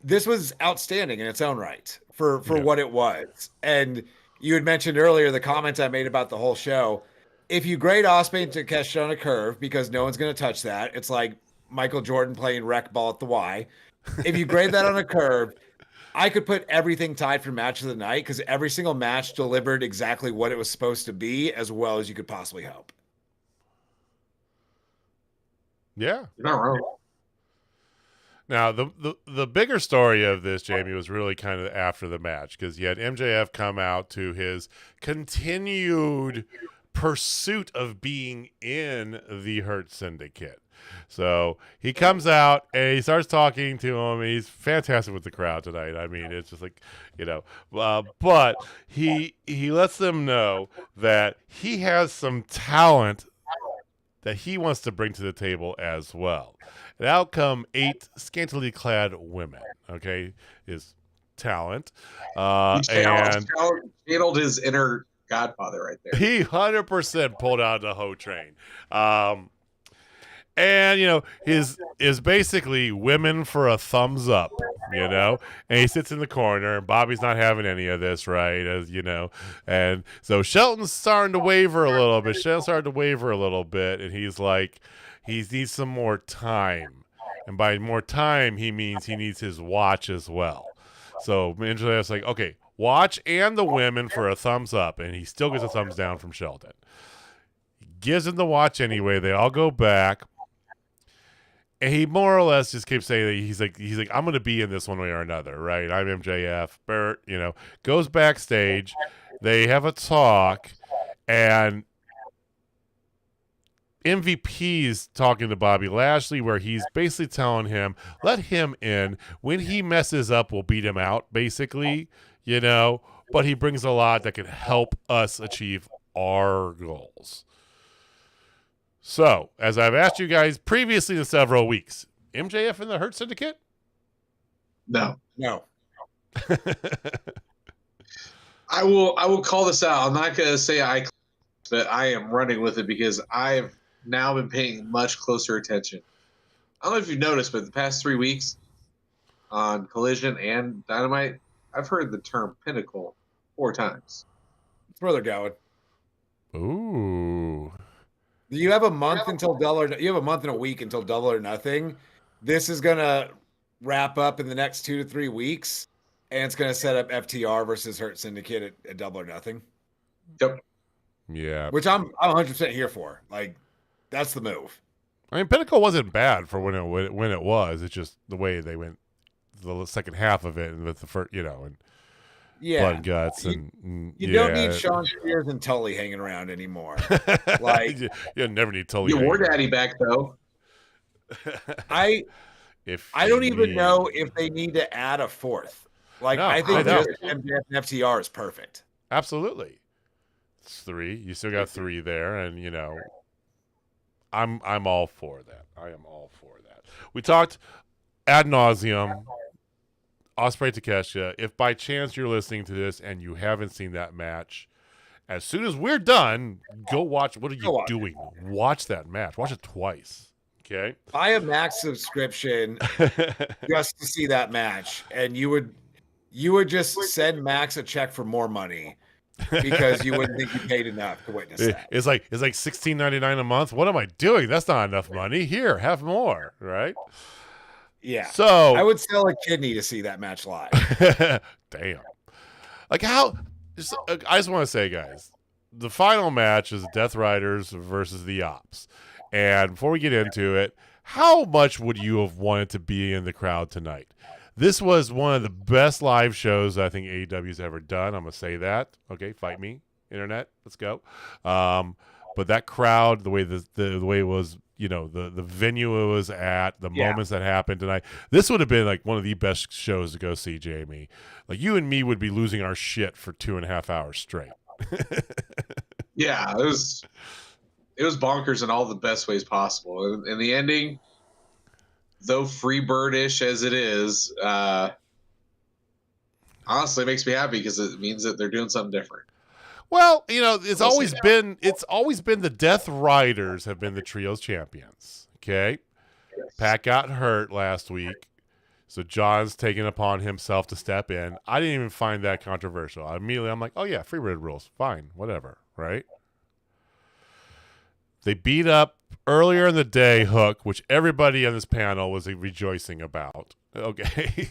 This was outstanding in its own right for what it was. And you had mentioned earlier the comments I made about the whole show. If you grade Ospreay and Takeshita on a curve, because no one's going to touch that, it's like Michael Jordan playing rec ball at the Y. If you grade that on a curve, I could put everything tied for match of the night because every single match delivered exactly what it was supposed to be as well as you could possibly hope. Yeah. You're not wrong. Now, the bigger story of this, Jamie, was really kind of after the match because you had MJF come out to his continued pursuit of being in the Hurt Syndicate. So he comes out and he starts talking to him. And he's fantastic with the crowd tonight. I mean, it's just like, but he lets them know that he has some talent that he wants to bring to the table as well. And out come 8 scantily clad women, okay, is talent. And channeled his inner godfather right there. He 100% pulled out the hoe train. And, is basically women for a thumbs up, and he sits in the corner and Bobby's not having any of this, right? As and so Shelton's starting to waver a little bit. And he's like, he needs some more time. And by more time, he means he needs his watch as well. So MJF's like, okay, watch and the women for a thumbs up. And he still gets a thumbs down from Shelton. He gives him the watch anyway. They all go back. And he more or less just keeps saying that he's like, I'm going to be in this one way or another, right? I'm MJF. Bert, goes backstage. They have a talk. And MVP's talking to Bobby Lashley where he's basically telling him, let him in. When he messes up, we'll beat him out, basically, But he brings a lot that can help us achieve our goals. So, as I've asked you guys previously in several weeks, MJF in the Hurt Syndicate? No. I will call this out. I'm not going to say but I am running with it because I've now been paying much closer attention. I don't know if you've noticed, but the past 3 weeks on Collision and Dynamite, I've heard the term Pinnacle 4 times. That's where they're going. Ooh. You have a month until you have a month and a week until Double or Nothing. This is going to wrap up in the next 2 to 3 weeks, and it's going to set up FTR versus Hurt Syndicate at Double or Nothing. Yep. Yeah. Which I'm 100% here for. Like, that's the move. I mean, Pinnacle wasn't bad for when it was. It's just the way they went the second half of it and with the first, and blood and guts and you don't need Sean Spears and Tully hanging around anymore. Like you never need Tully. You War Daddy back though. I don't even know if they need to add a fourth. Like I think just MJF and FTR is perfect. Absolutely. It's 3. You still got 3 there, and I'm all for that. I am all for that. We talked ad nauseum. Ospreay-Takeshita, if by chance you're listening to this and you haven't seen that match, as soon as we're done, go watch. What are you doing? Watch that match. Watch it twice. Okay? Buy a Max subscription just to see that match, and you would just send Max a check for more money because you wouldn't think you paid enough to witness that. It's like $16.99 a month. What am I doing? That's not enough money. Here, have more, right? Yeah. So I would sell a kidney to see that match live. Damn. Like I just want to say, guys, the final match is Death Riders versus the Ops. And before we get into it, how much would you have wanted to be in the crowd tonight? This was one of the best live shows I think AEW's ever done. I'm going to say that. Okay, fight me. Internet, let's go. But that crowd, the way the way it was, the venue it was at, the moments that happened tonight, this would have been like one of the best shows to go see, Jamie. Like you and me would be losing our shit for 2.5 hours straight. Yeah, it was bonkers in all the best ways possible. And the ending, though Freebird-ish as it is, honestly makes me happy because it means that they're doing something different. Well, it's always been the Death Riders have been the trios champions. Okay, yes. Pat got hurt last week, so John's taken upon himself to step in. I didn't even find that controversial. I'm like, oh yeah, Freebird rules, fine, whatever, right? They beat up earlier in the day Hook, which everybody on this panel was rejoicing about. Okay.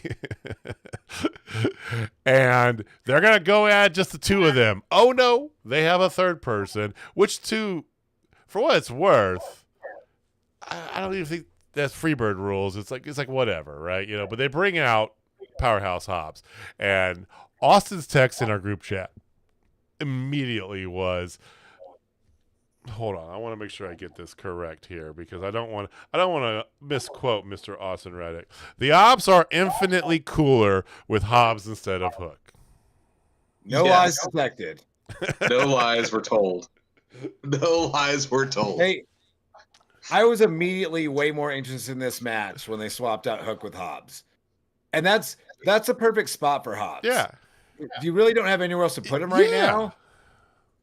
And they're going to go at just the two of them. Oh, no, they have a third person, which for what it's worth, I don't even think that's Freebird rules. It's like whatever, right? But they bring out Powerhouse Hobbs. And Austin's text in our group chat immediately was, hold on, I want to make sure I get this correct here because I don't want to misquote Mr. Austin Reddick. The Ops are infinitely cooler with Hobbs instead of Hook. No lies detected. No lies were told. No lies were told. Hey, I was immediately way more interested in this match when they swapped out Hook with Hobbs. And that's a perfect spot for Hobbs. Yeah. You really don't have anywhere else to put him right now.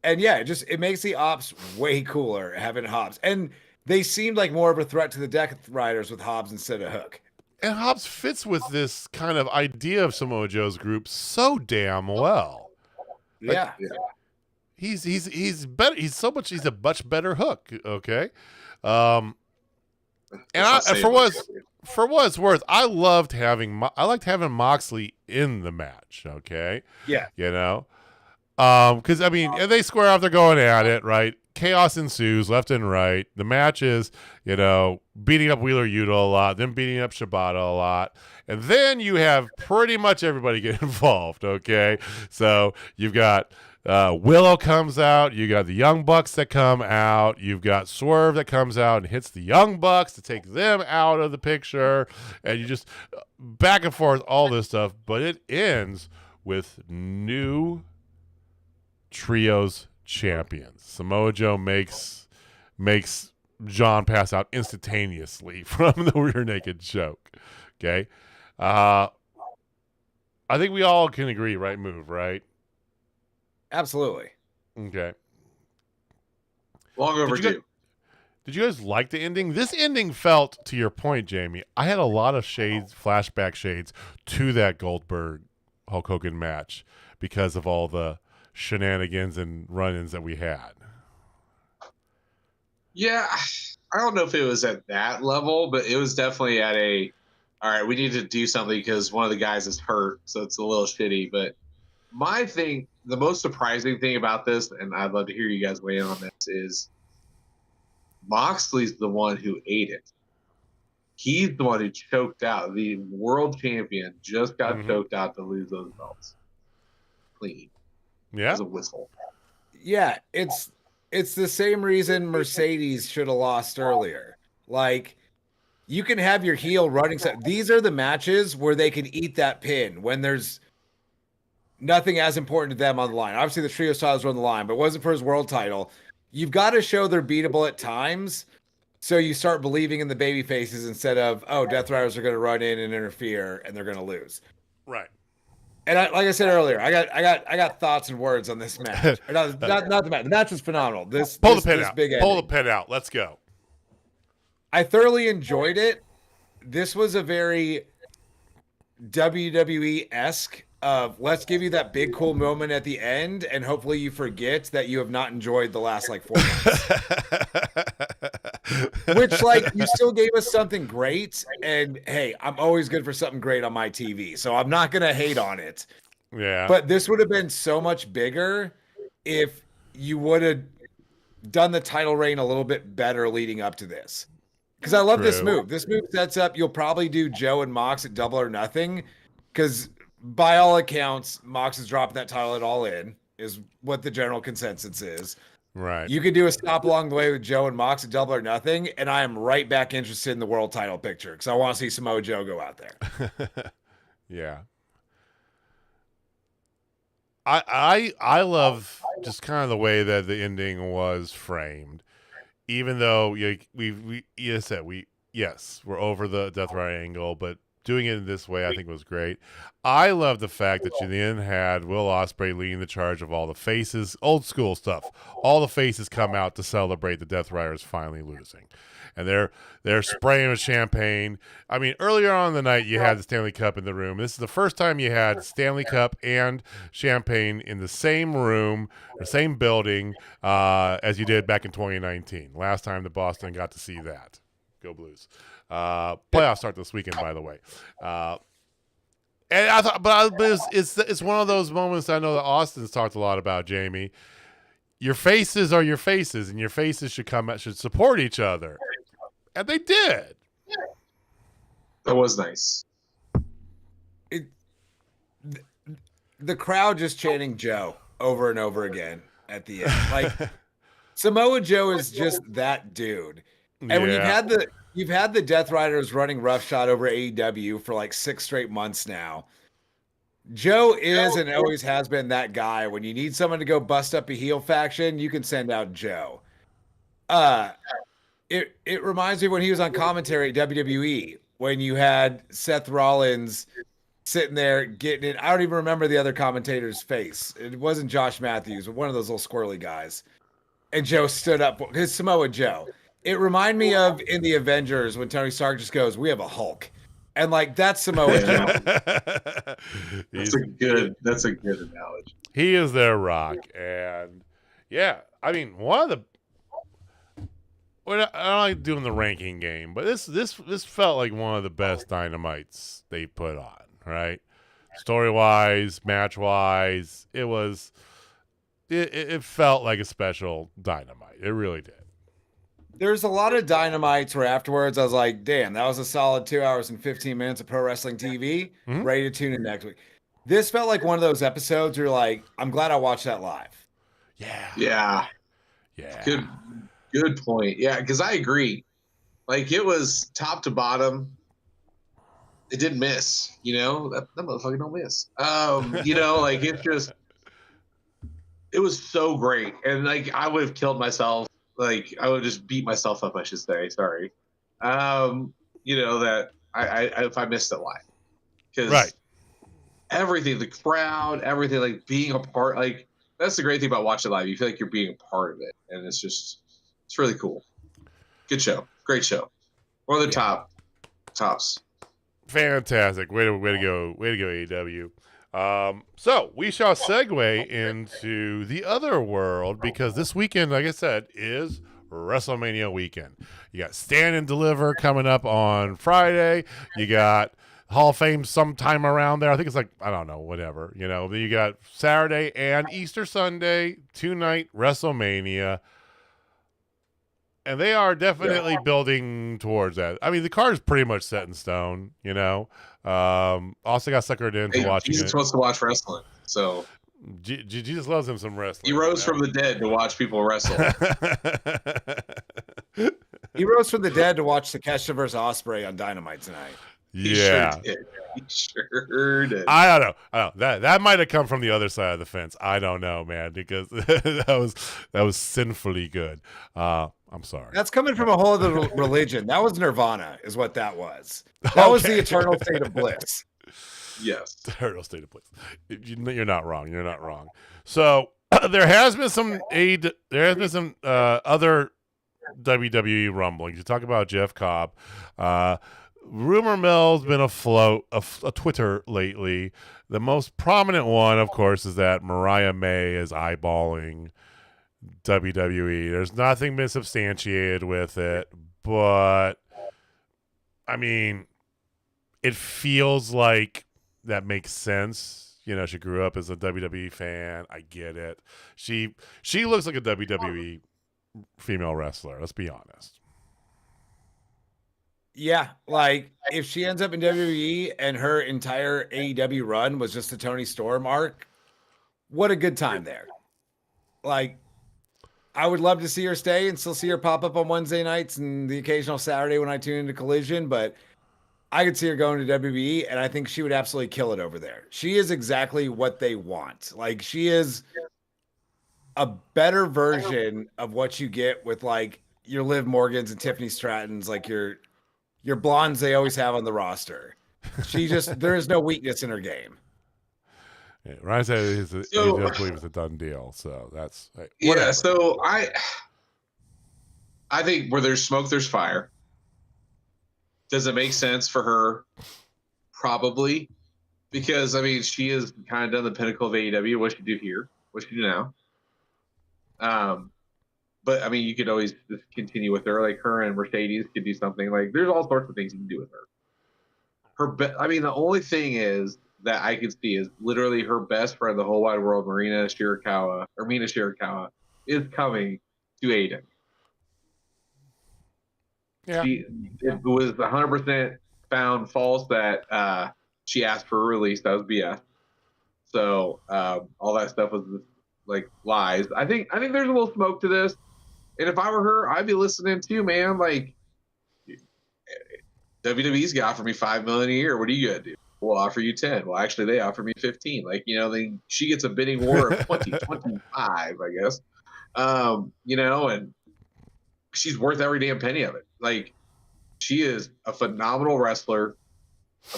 And it makes the Ops way cooler having Hobbs. And they seemed like more of a threat to the Death Riders with Hobbs instead of Hook. And Hobbs fits with this kind of idea of Samoa Joe's group so damn well. Yeah. He's better. He's a much better Hook. Okay. And for what it's worth, I liked having Moxley in the match. Okay. Yeah. Because and they square off, they're going at it, right? Chaos ensues left and right. The match is, beating up Wheeler Yuta a lot, then beating up Shibata a lot, and then you have pretty much everybody get involved. Okay, so you've got Willow comes out, you got the Young Bucks that come out, you've got Swerve that comes out and hits the Young Bucks to take them out of the picture, and you just back and forth all this stuff, but it ends with new trios champions. Samoa Joe makes John pass out instantaneously from the rear naked choke. Okay. I think we all can agree, right move, right? Absolutely. Okay. Long overdue. Did you guys like the ending? This ending felt, to your point, Jamie, I had a lot of flashback shades to that Goldberg Hulk Hogan match because of all the shenanigans and run-ins that we had. Yeah, I don't know if it was at that level, but it was definitely at all right, we need to do something because one of the guys is hurt, so it's a little shitty. But the most surprising thing about this, and I'd love to hear you guys weigh in on this, is Moxley's the one who ate it. He's the one who choked out. The world champion just got choked out to lose those belts. Clean. Yeah. It was a whistle. Yeah, it's the same reason Mercedes should have lost earlier. Like, you can have your heel running. These are the matches where they can eat that pin when there's nothing as important to them on the line. Obviously, the trio styles were on the line, but it wasn't for his world title. You've got to show they're beatable at times, so you start believing in the baby faces instead of, Death Riders are going to run in and interfere and they're going to lose. Right. And like I said earlier, I got thoughts and words on this match. Not the match. The match was phenomenal. Pull the pin out. Let's go. I thoroughly enjoyed it. This was a very WWE-esque of let's give you that big cool moment at the end, and hopefully you forget that you have not enjoyed the last 4 months. Which, you still gave us something great, and hey, I'm always good for something great on my TV, so I'm not gonna hate on it. Yeah. But this would have been so much bigger if you would have done the title reign a little bit better leading up to this. Because I love this move. This move sets up, you'll probably do Joe and Mox at Double or Nothing, because by all accounts, Mox is dropping that title at All In. is what the general consensus is. Right. You could do a stop along the way with Joe and Mox at Double or Nothing, and I am right back interested in the world title picture because I want to see Samoa Joe go out there. Yeah. I love just kind of the way that the ending was framed, even though we're over the Death Rider angle, but doing it in this way I think was great. I love the fact that you then had Will Ospreay leading the charge of all the faces, old school stuff. All the faces come out to celebrate the Death Riders finally losing. And they're spraying with champagne. I mean, earlier on in the night, you had the Stanley Cup in the room. This is the first time you had Stanley Cup and champagne in the same room, the same building, as you did back in 2019. Last time the Boston got to see that. Go Blues. Playoffs start this weekend, by the way. And I thought, but it's one of those moments I know that Austin's talked a lot about, Jamie. Your faces are your faces, and your faces should support each other. And they did. That was nice. The crowd just chanting Joe over and over again at the end. Like Samoa Joe is just that dude. And when you've had the Death Riders running roughshod over AEW for like 6 straight months now. Joe is and always has been that guy. When you need someone to go bust up a heel faction, you can send out Joe. It reminds me when he was on commentary at WWE, when you had Seth Rollins sitting there getting it. I don't even remember the other commentator's face. It wasn't Josh Matthews, but one of those little squirrely guys. And Joe stood up. His Samoa Joe. It reminded me of in the Avengers when Tony Stark just goes, "We have a Hulk." And like that's Samoa Joe. That's a good analogy. He is their Rock, and yeah, I mean one of the. I don't like doing the ranking game, but this felt like one of the best Dynamites they put on. Right, story wise, match wise, it felt like a special Dynamite. It really did. There's a lot of Dynamites where afterwards I was like, damn, that was a solid 2 hours and 15 minutes of pro wrestling TV. Mm-hmm. Ready to tune in next week. This felt like one of those episodes where you're like, I'm glad I watched that live. Yeah. Good point. Yeah, because I agree. Like it was top to bottom. It didn't miss. You know that motherfucker don't miss. Like it was so great, and like I would have killed myself. Like I would just beat myself up, I should say. Sorry. That I if I missed it live, because everything, the crowd, everything, like being a part, like that's the great thing about watching live. You feel like you're being a part of it, and it's really cool. Good show, great show. One of the tops. Fantastic. Way to go, AEW. So we shall segue into the other world because this weekend, like I said, is WrestleMania weekend. You got Stand and Deliver coming up on Friday. You got Hall of Fame sometime around there. I think it's like, I don't know, whatever. Then you got Saturday and Easter Sunday, 2-night WrestleMania. And they are definitely building towards that. I mean, the card is pretty much set in stone, Also got suckered into watching Jesus wants to watch wrestling, so Jesus loves him some wrestling. He rose from the dead to watch people wrestle. He rose from the dead to watch Takeshita versus Ospreay on Dynamite tonight. Yeah. He sure did. I don't know. That might have come from the other side of the fence. I don't know, man, because that was sinfully good. I'm sorry. That's coming from a whole other religion. That was Nirvana, is what that was. That was the eternal state of bliss. Yes, eternal state of bliss. You're not wrong. You're not wrong. So there has been some other WWE rumblings. You talk about Jeff Cobb. Rumor mill's been afloat a Twitter lately. The most prominent one, of course, is that Mariah May is eyeballing WWE. There's nothing been substantiated with it, but I mean, it feels like that makes sense. She grew up as a WWE fan. I get it. She looks like a WWE female wrestler. Let's be honest. Yeah, like if she ends up in WWE and her entire AEW run was just a Tony Storm arc, what a good time there. Like, I would love to see her stay and still see her pop up on Wednesday nights and the occasional Saturday when I tune into Collision, but I could see her going to WWE, and I think she would absolutely kill it over there. She is exactly what they want. Like, she is a better version of what you get with like your Liv Morgans and Tiffany Strattons, like your blondes they always have on the roster. She just there is no weakness in her game. Yeah, Ryan said he does believe it's a done deal, so that's whatever. Yeah. So I think where there's smoke, there's fire. Does it make sense for her? Probably, because I mean she has kind of done the pinnacle of AEW. What she do here? What she do now? But I mean, you could always just continue with her. Like her and Mercedes could do something. Like there's all sorts of things you can do with her. I mean, the only thing is that I can see is literally her best friend in the whole wide world, Mina Shirakawa, is coming to AEW. Yeah. It was 100% found false that she asked for a release. That was BS. So all that stuff was like lies. I think there's a little smoke to this. And if I were her, I'd be listening too, man. Like WWE's gonna offer me $5 million a year. What are you gonna do? We'll offer you 10. Well, actually, they offer me 15. Like she gets a bidding war of 25, I guess. And she's worth every damn penny of it. Like she is a phenomenal wrestler,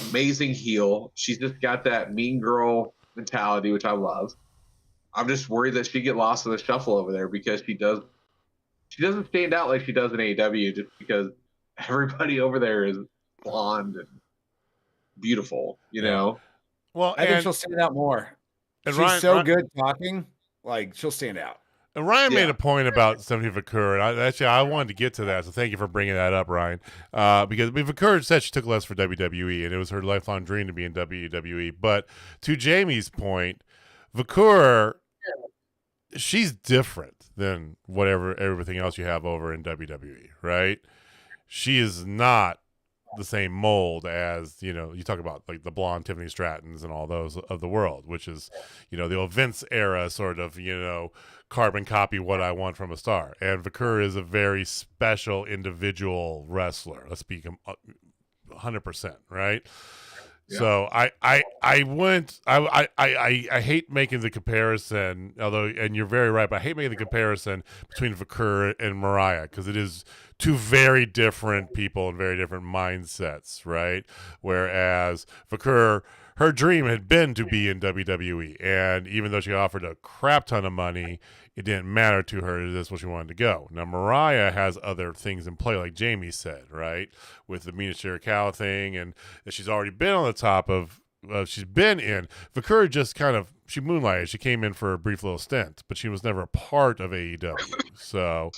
amazing heel. She's just got that mean girl mentality, which I love. I'm just worried that she get lost in the shuffle over there because she doesn't stand out like she does in AEW just because everybody over there is blonde and beautiful, know. Well, I think she'll stand out more. And she's good talking, like she'll stand out. And Ryan made a point about Stephanie Vaquer, and I wanted to get to that, so thank you for bringing that up, Ryan. Because Vaquer said she took less for WWE, and it was her lifelong dream to be in WWE. But to Jamie's point, Vaquer, she's different than everything else you have over in WWE, right? She is not the same mold as, you talk about like the blonde Tiffany Strattons and all those of the world, which is, the old Vince era sort of, carbon copy what I want from a star. And Vaquer is a very special individual wrestler. Let's speak 100%, right? Yeah. So I hate making the comparison, and you're very right, but I hate making the comparison between Vaquer and Mariah because it is two very different people and very different mindsets, right? Whereas Vaquer, her dream had been to be in WWE, and even though she offered a crap ton of money, it didn't matter to her. That's what she wanted to go. Now, Mariah has other things in play, like Jamie said, right? With the Mina Shirakawa thing, and that she's already been on the top of, she's been in. Vaquer just she moonlighted. She came in for a brief little stint, but she was never a part of AEW. So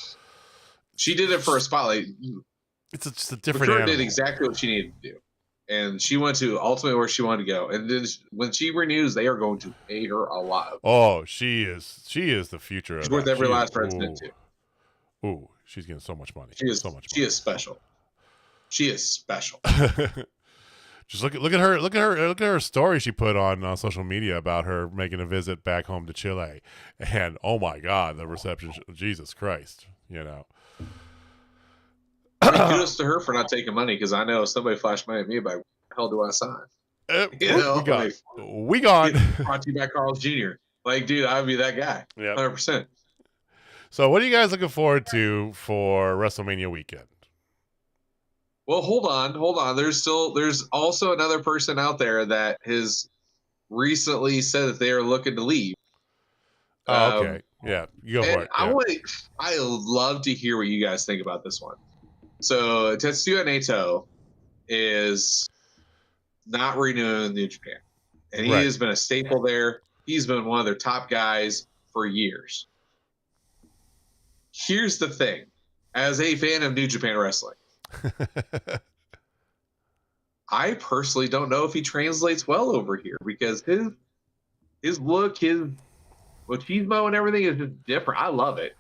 she did it for a spotlight. It's just a different Vaquer animal. Did exactly what she needed to do. And she went to ultimately where she wanted to go. And then when she renews, they are going to pay her a lot. Oh, she is the future. She's worth every last resident too. Ooh, she's getting so much money. She is so much money. She is special. She is special. Just look at her story she put on social media about her making a visit back home to Chile, and oh my God, the reception! Jesus Christ, Kudos to her for not taking money, because I know if somebody flashed money at me, but what the hell do I sign? We gone. Brought to you by Carl's Jr. Like, dude, I would be that guy. Yeah, 100%. So, what are you guys looking forward to for WrestleMania weekend? Well, hold on. There's also another person out there that has recently said that they are looking to leave. Oh, okay. Yeah, you go for it. Yeah. I love to hear what you guys think about this one. So Tetsuya Naito is not renewing New Japan, and he has been a staple there. He's been one of their top guys for years. Here's the thing: as a fan of New Japan Wrestling, I personally don't know if he translates well over here, because his look, his machismo and everything is just different. I love it.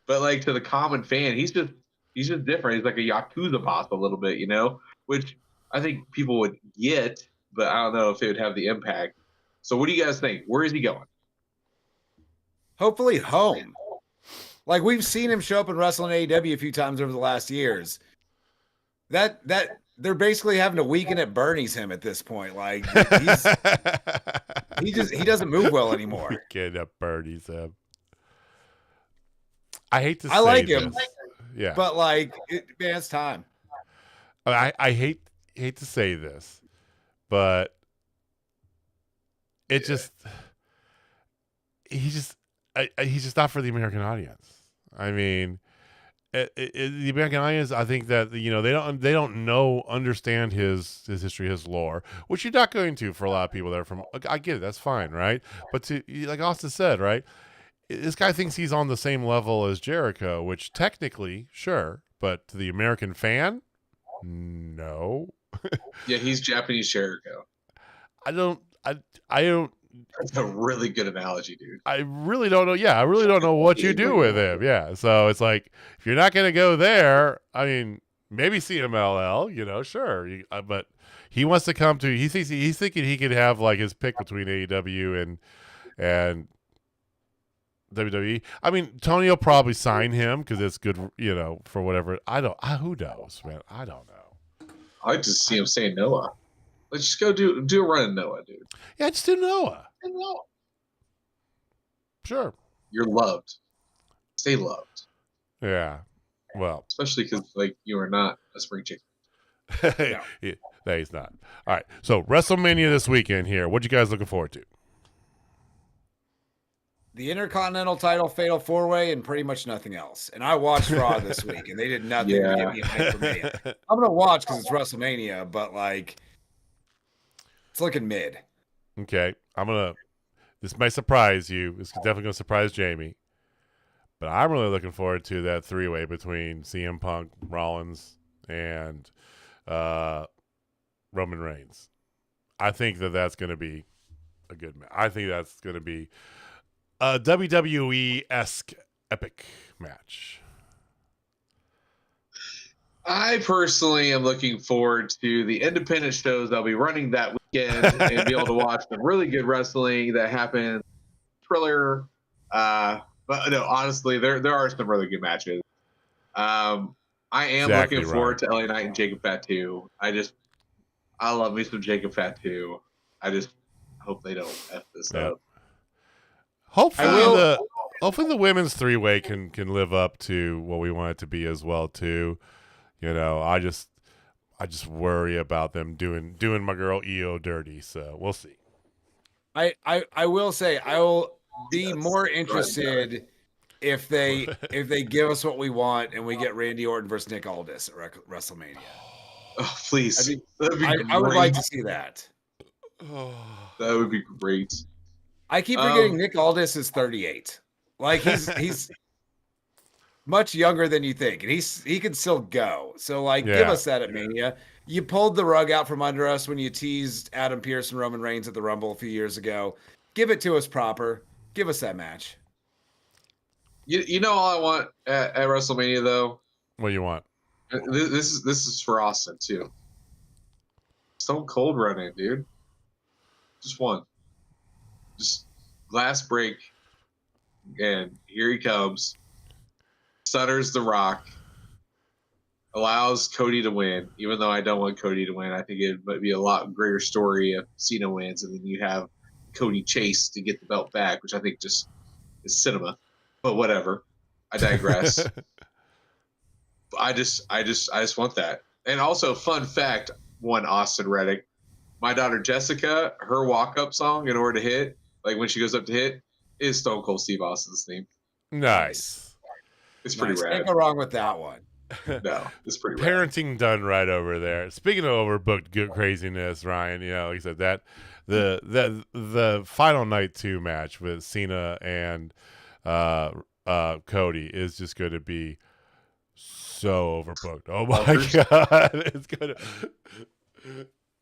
But like, to the common fan, he's just different. He's like a Yakuza boss a little bit, which I think people would get, but I don't know if it would have the impact. So what do you guys think? Where is he going? hopefully home. Like we've seen him show up and wrestle in AEW a few times over the last years. That they're basically having a weekend at Bernie's him at this point. Like he doesn't move well anymore. Weekend at Bernie's him. I hate to say I like him, yeah, but like, man, it's time. I hate to say this, but it just he's just not for the American audience. I mean, the American audience, I think that they don't understand his history, his lore, which you're not going to for a lot of people that are from. I get it, that's fine, right? But to like Austin said, right? This guy thinks he's on the same level as Jericho, which technically, sure, but to the American fan, no. Yeah, he's Japanese Jericho. I don't. That's a really good analogy, dude. I really don't know. Yeah, I really don't know what you do with him. Yeah, so it's like if you're not going to go there, I mean, maybe CMLL, sure, but he wants to come to. He's thinking he could have like his pick between AEW and WWE. I mean, Tony will probably sign him because it's good, for whatever. Who knows, man? I don't know. I like to see him saying Noah. Let's just go do a run in Noah, dude. Yeah, just do Noah. Sure. You're loved. Stay loved. Yeah. Well, especially because like you are not a spring chicken. No. No, he's not. All right. So WrestleMania this weekend here. What you guys looking forward to? The Intercontinental title, Fatal 4-Way, and pretty much nothing else. And I watched Raw this week, and they did nothing to get me hyped for Mania. I'm going to watch because it's WrestleMania, but, like, it's looking mid. Okay. This might surprise you. It's definitely going to surprise Jamie. But I'm really looking forward to that three-way between CM Punk, Rollins, and Roman Reigns. I think that's going to be a good match. I think that's going to be a WWE-esque epic match. I personally am looking forward to the independent shows I'll be running that weekend and be able to watch some really good wrestling that happens. Thriller. But no, honestly, there are some really good matches. I am looking forward to LA Knight and Jacob Fatu. I love me some Jacob Fatu. I just hope they don't F this up. Hopefully the women's three-way can live up to what we want it to be as well too. I just worry about them doing my girl EO dirty. So we'll see. I will say I will be more interested if they give us what we want and we get Randy Orton versus Nick Aldis at WrestleMania. Oh, please. I would like to see that. That would be great. I keep forgetting Nick Aldis is 38. Like he's much younger than you think, and he can still go. So give us that at Mania. You pulled the rug out from under us when you teased Adam Pearce and Roman Reigns at the Rumble a few years ago. Give it to us proper. Give us that match. You know all I want at WrestleMania though. What do you want? This is for Austin too. Stone Cold running, dude. Just one. Just last break, and here he comes. Stutters the Rock. Allows Cody to win, even though I don't want Cody to win. I think it might be a lot greater story if Cena wins, and then you have Cody chase to get the belt back, which I think just is cinema. But whatever. I digress. I just want that. And also, fun fact, one Austin Reddick. My daughter Jessica, her walk-up song in order to hit, like when she goes up to hit, is Stone Cold Steve Austin's theme. Nice. It's pretty rad. Can't go wrong with that one. No, it's pretty parenting rad. Done right over there. Speaking of overbooked good craziness, Ryan, like I said, that the final night 2 match with Cena and Cody is just going to be so overbooked. Oh my god, it's gonna.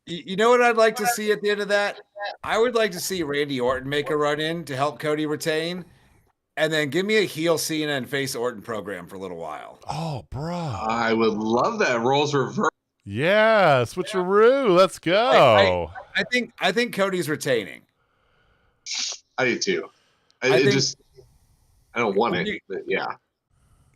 You know what I'd like to see at the end of that? I would like to see Randy Orton make a run in to help Cody retain, and then give me a heel Cena and face Orton program for a little while. Oh, bro, I would love that. Roles reverse. Yeah, switcheroo. Let's go. I think Cody's retaining. I do too. I don't want it, but yeah.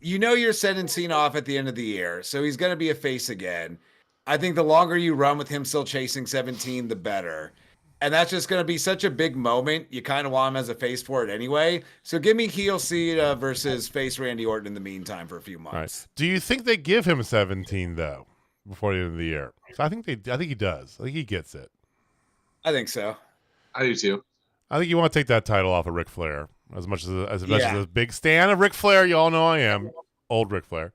You know you're sending Cena off at the end of the year, so he's going to be a face again. I think the longer you run with him still chasing 17, the better. And that's just going to be such a big moment. You kind of want him as a face for it anyway. So give me heel Cena versus face Randy Orton in the meantime for a few months. Right. Do you think they give him 17 though before the end of the year? So I think he does. I think he gets it. I think so. I do too. I think you want to take that title off of Ric Flair as much as a big stan of Ric Flair. You all know I am old Ric Flair.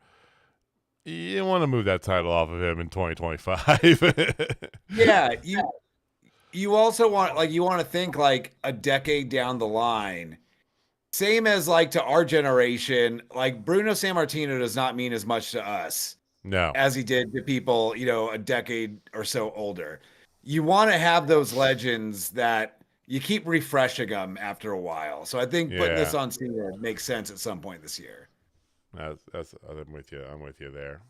You want to move that title off of him in 2025. Yeah, you also want to think like a decade down the line. Same as like to our generation, like Bruno Sammartino does not mean as much to us as he did to people, a decade or so older. You want to have those legends that you keep refreshing them after a while. So I think putting this on Cena makes sense at some point this year. I'm with you. I'm with you there.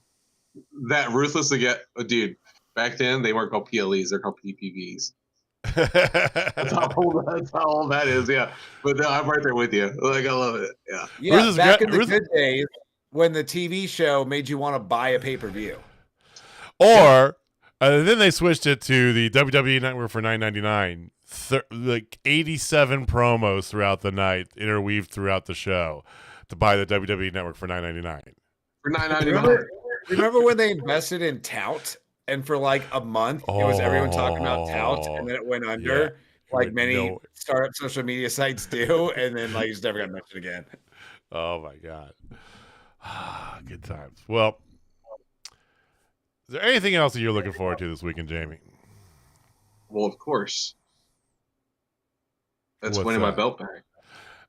That ruthless to get, dude. Back then they weren't called PLEs; they're called PPVs. That's how old that is. Yeah, but no, I'm right there with you. Like, I love it. Yeah. Back in the good days when the TV show made you want to buy a pay-per-view. Or then they switched it to the WWE Network for $9.99. Like 87 promos throughout the night, interweaved throughout the show, to buy the WWE Network for $9.99. For $9.99. Remember when they invested in Tout? And for like a month, it was everyone talking about Tout, and then it went under, like many startup social media sites do, and then like just never got mentioned again. Oh my god, good times. Well, is there anything else that you're looking forward to this weekend, Jamie? Well, of course. That's winning my belt back.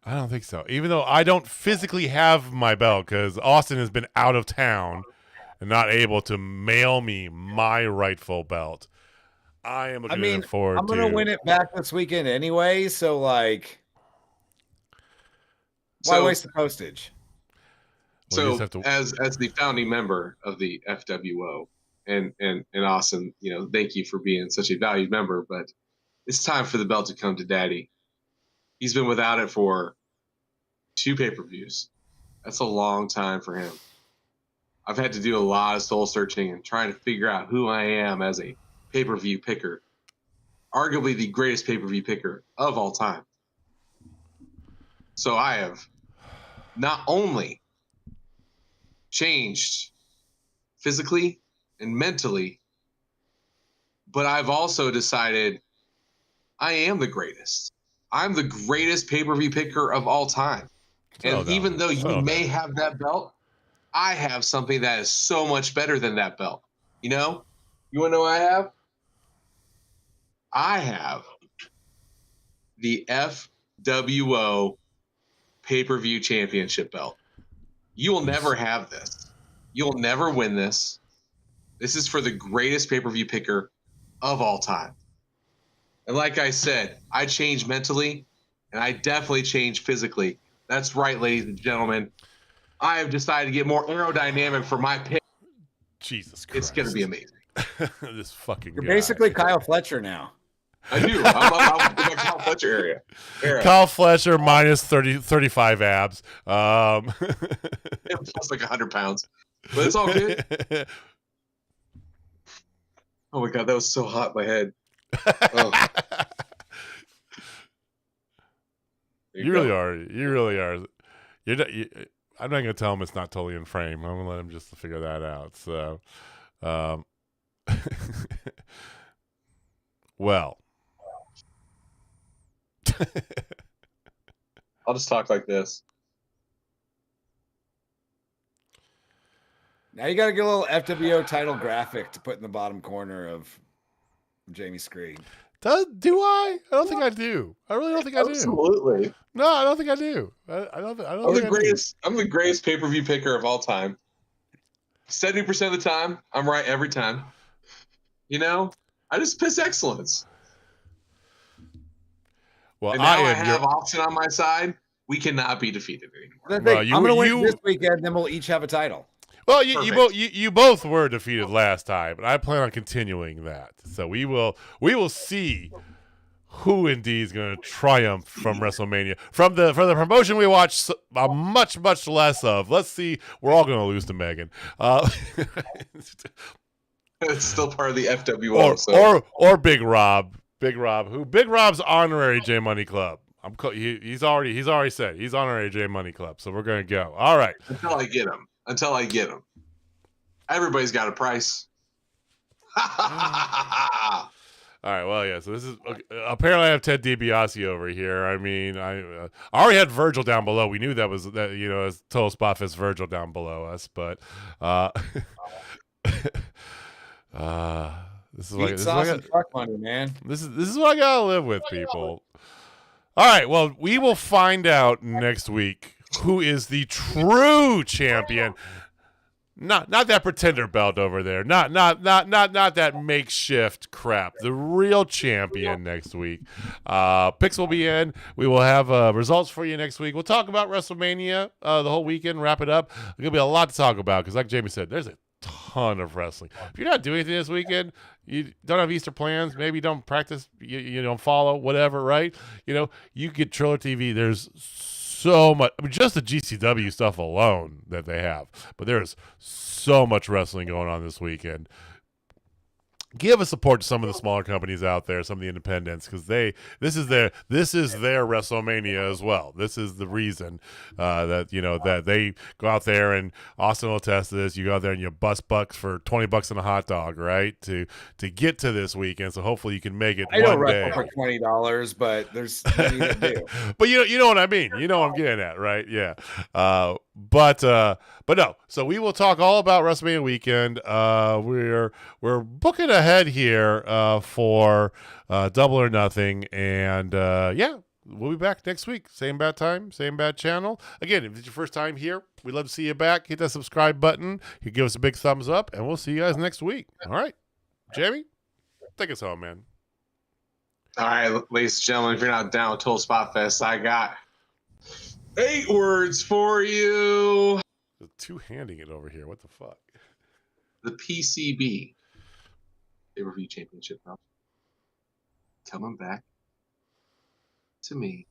I don't think so. Even though I don't physically have my belt because Austin has been out of town and not able to mail me my rightful belt. I am looking forward to. I'm going to win it back this weekend anyway, so like, why waste the postage? So as the founding member of the FWO and Austin, thank you for being such a valued member, but it's time for the belt to come to Daddy. He's been without it for 2 pay-per-views. That's a long time for him. I've had to do a lot of soul searching and trying to figure out who I am as a pay-per-view picker. Arguably the greatest pay-per-view picker of all time. So I have not only changed physically and mentally, but I've also decided I am the greatest. I'm the greatest pay-per-view picker of all time. And even though you may have that belt, I have something that is so much better than that belt. You want to know what I have? I have the FWO pay-per-view championship belt. You will never have this. You'll never win this. This is for the greatest pay-per-view picker of all time. And like I said, I changed mentally, and I definitely changed physically. That's right, ladies and gentlemen. I have decided to get more aerodynamic for my pick. Jesus Christ. It's going to be amazing. This fucking You're basically Kyle Fletcher now. I do. I'm in my Kyle Fletcher area. Kyle Fletcher minus 35 abs. It was like 100 pounds. But it's all good. Oh, my God. That was so hot in my head. Oh. You really are. You really are. I'm not going to tell him it's not totally in frame. I'm going to let him just figure that out. So, well. I'll just talk like this. Now you got to get a little FWO title graphic to put in the bottom corner of Jamie's screen. Do I? I don't think I do. I really don't think I do. Absolutely. No, I don't think I do. I'm the greatest pay-per-view picker of all time. 70% of the time, I'm right every time. I just piss excellence. Well, and now I have Austin on my side. We cannot be defeated anymore. Well, I'm going to win this weekend, then we'll each have a title. Well, you both were defeated last time, but I plan on continuing that. So we will see who indeed is going to triumph from WrestleMania? From the promotion we watch much less of. Let's see. We're all going to lose to Megan. It's still part of the FWO. Or Big Rob. Big Rob's honorary J Money Club. He's already said he's honorary J Money Club. So we're going to go. All right. Until I get him. Everybody's got a price. All right, well, yeah. So this is apparently I have Ted DiBiase over here. I mean, I already had Virgil down below. We knew that was as Total Spotfest Virgil down below us, but this is truck money, man. This is what I gotta live with, people. All right, well, we will find out next week who is the true champion. Not that pretender belt over there. Not that makeshift crap. The real champion next week. Picks will be in. We will have results for you next week. We'll talk about WrestleMania the whole weekend. Wrap it up. There's gonna be a lot to talk about because, like Jamie said, there's a ton of wrestling. If you're not doing anything this weekend, you don't have Easter plans. Maybe you don't practice. You don't follow whatever. Right? You get Triller TV. There's so much, just the GCW stuff alone that they have, but there's so much wrestling going on this weekend. Give a support to some of the smaller companies out there, some of the independents, because this is their WrestleMania as well. This is the reason that they go out there, and Austin will attest to this. You go out there and you bust bucks for $20 and a hot dog, right? To get to this weekend. So hopefully you can make it. I don't wrestle for $20, but there's nothing to do. But you know what I mean. You know what I'm getting at, right? Yeah. But no. So we will talk all about WrestleMania weekend. We're booking ahead here for Double or Nothing, and we'll be back next week. Same bad time, same bad channel. Again, if it's your first time here, we'd love to see you back. Hit that subscribe button. You give us a big thumbs up, and we'll see you guys next week. All right, Jamie, take us home, man. All right, ladies and gentlemen, if you're not down with Total Spotfest, I got 8 words for you. Two-handing it over here. What the fuck? The PCB. Pay-per-view championship. Coming back to me.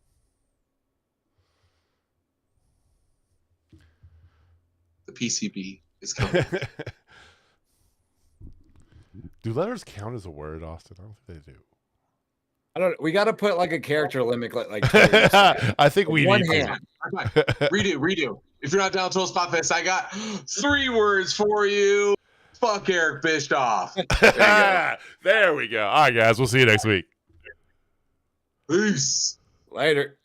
The PCB is coming. Do letters count as a word, Austin? I don't think they do. We got to put like a character limit, like I think we one need hand. To. Redo. If you're not down with Total Spotfest, I got 3 words for you. Fuck Eric Bischoff. There we go. All right, guys. We'll see you next week. Peace. Later.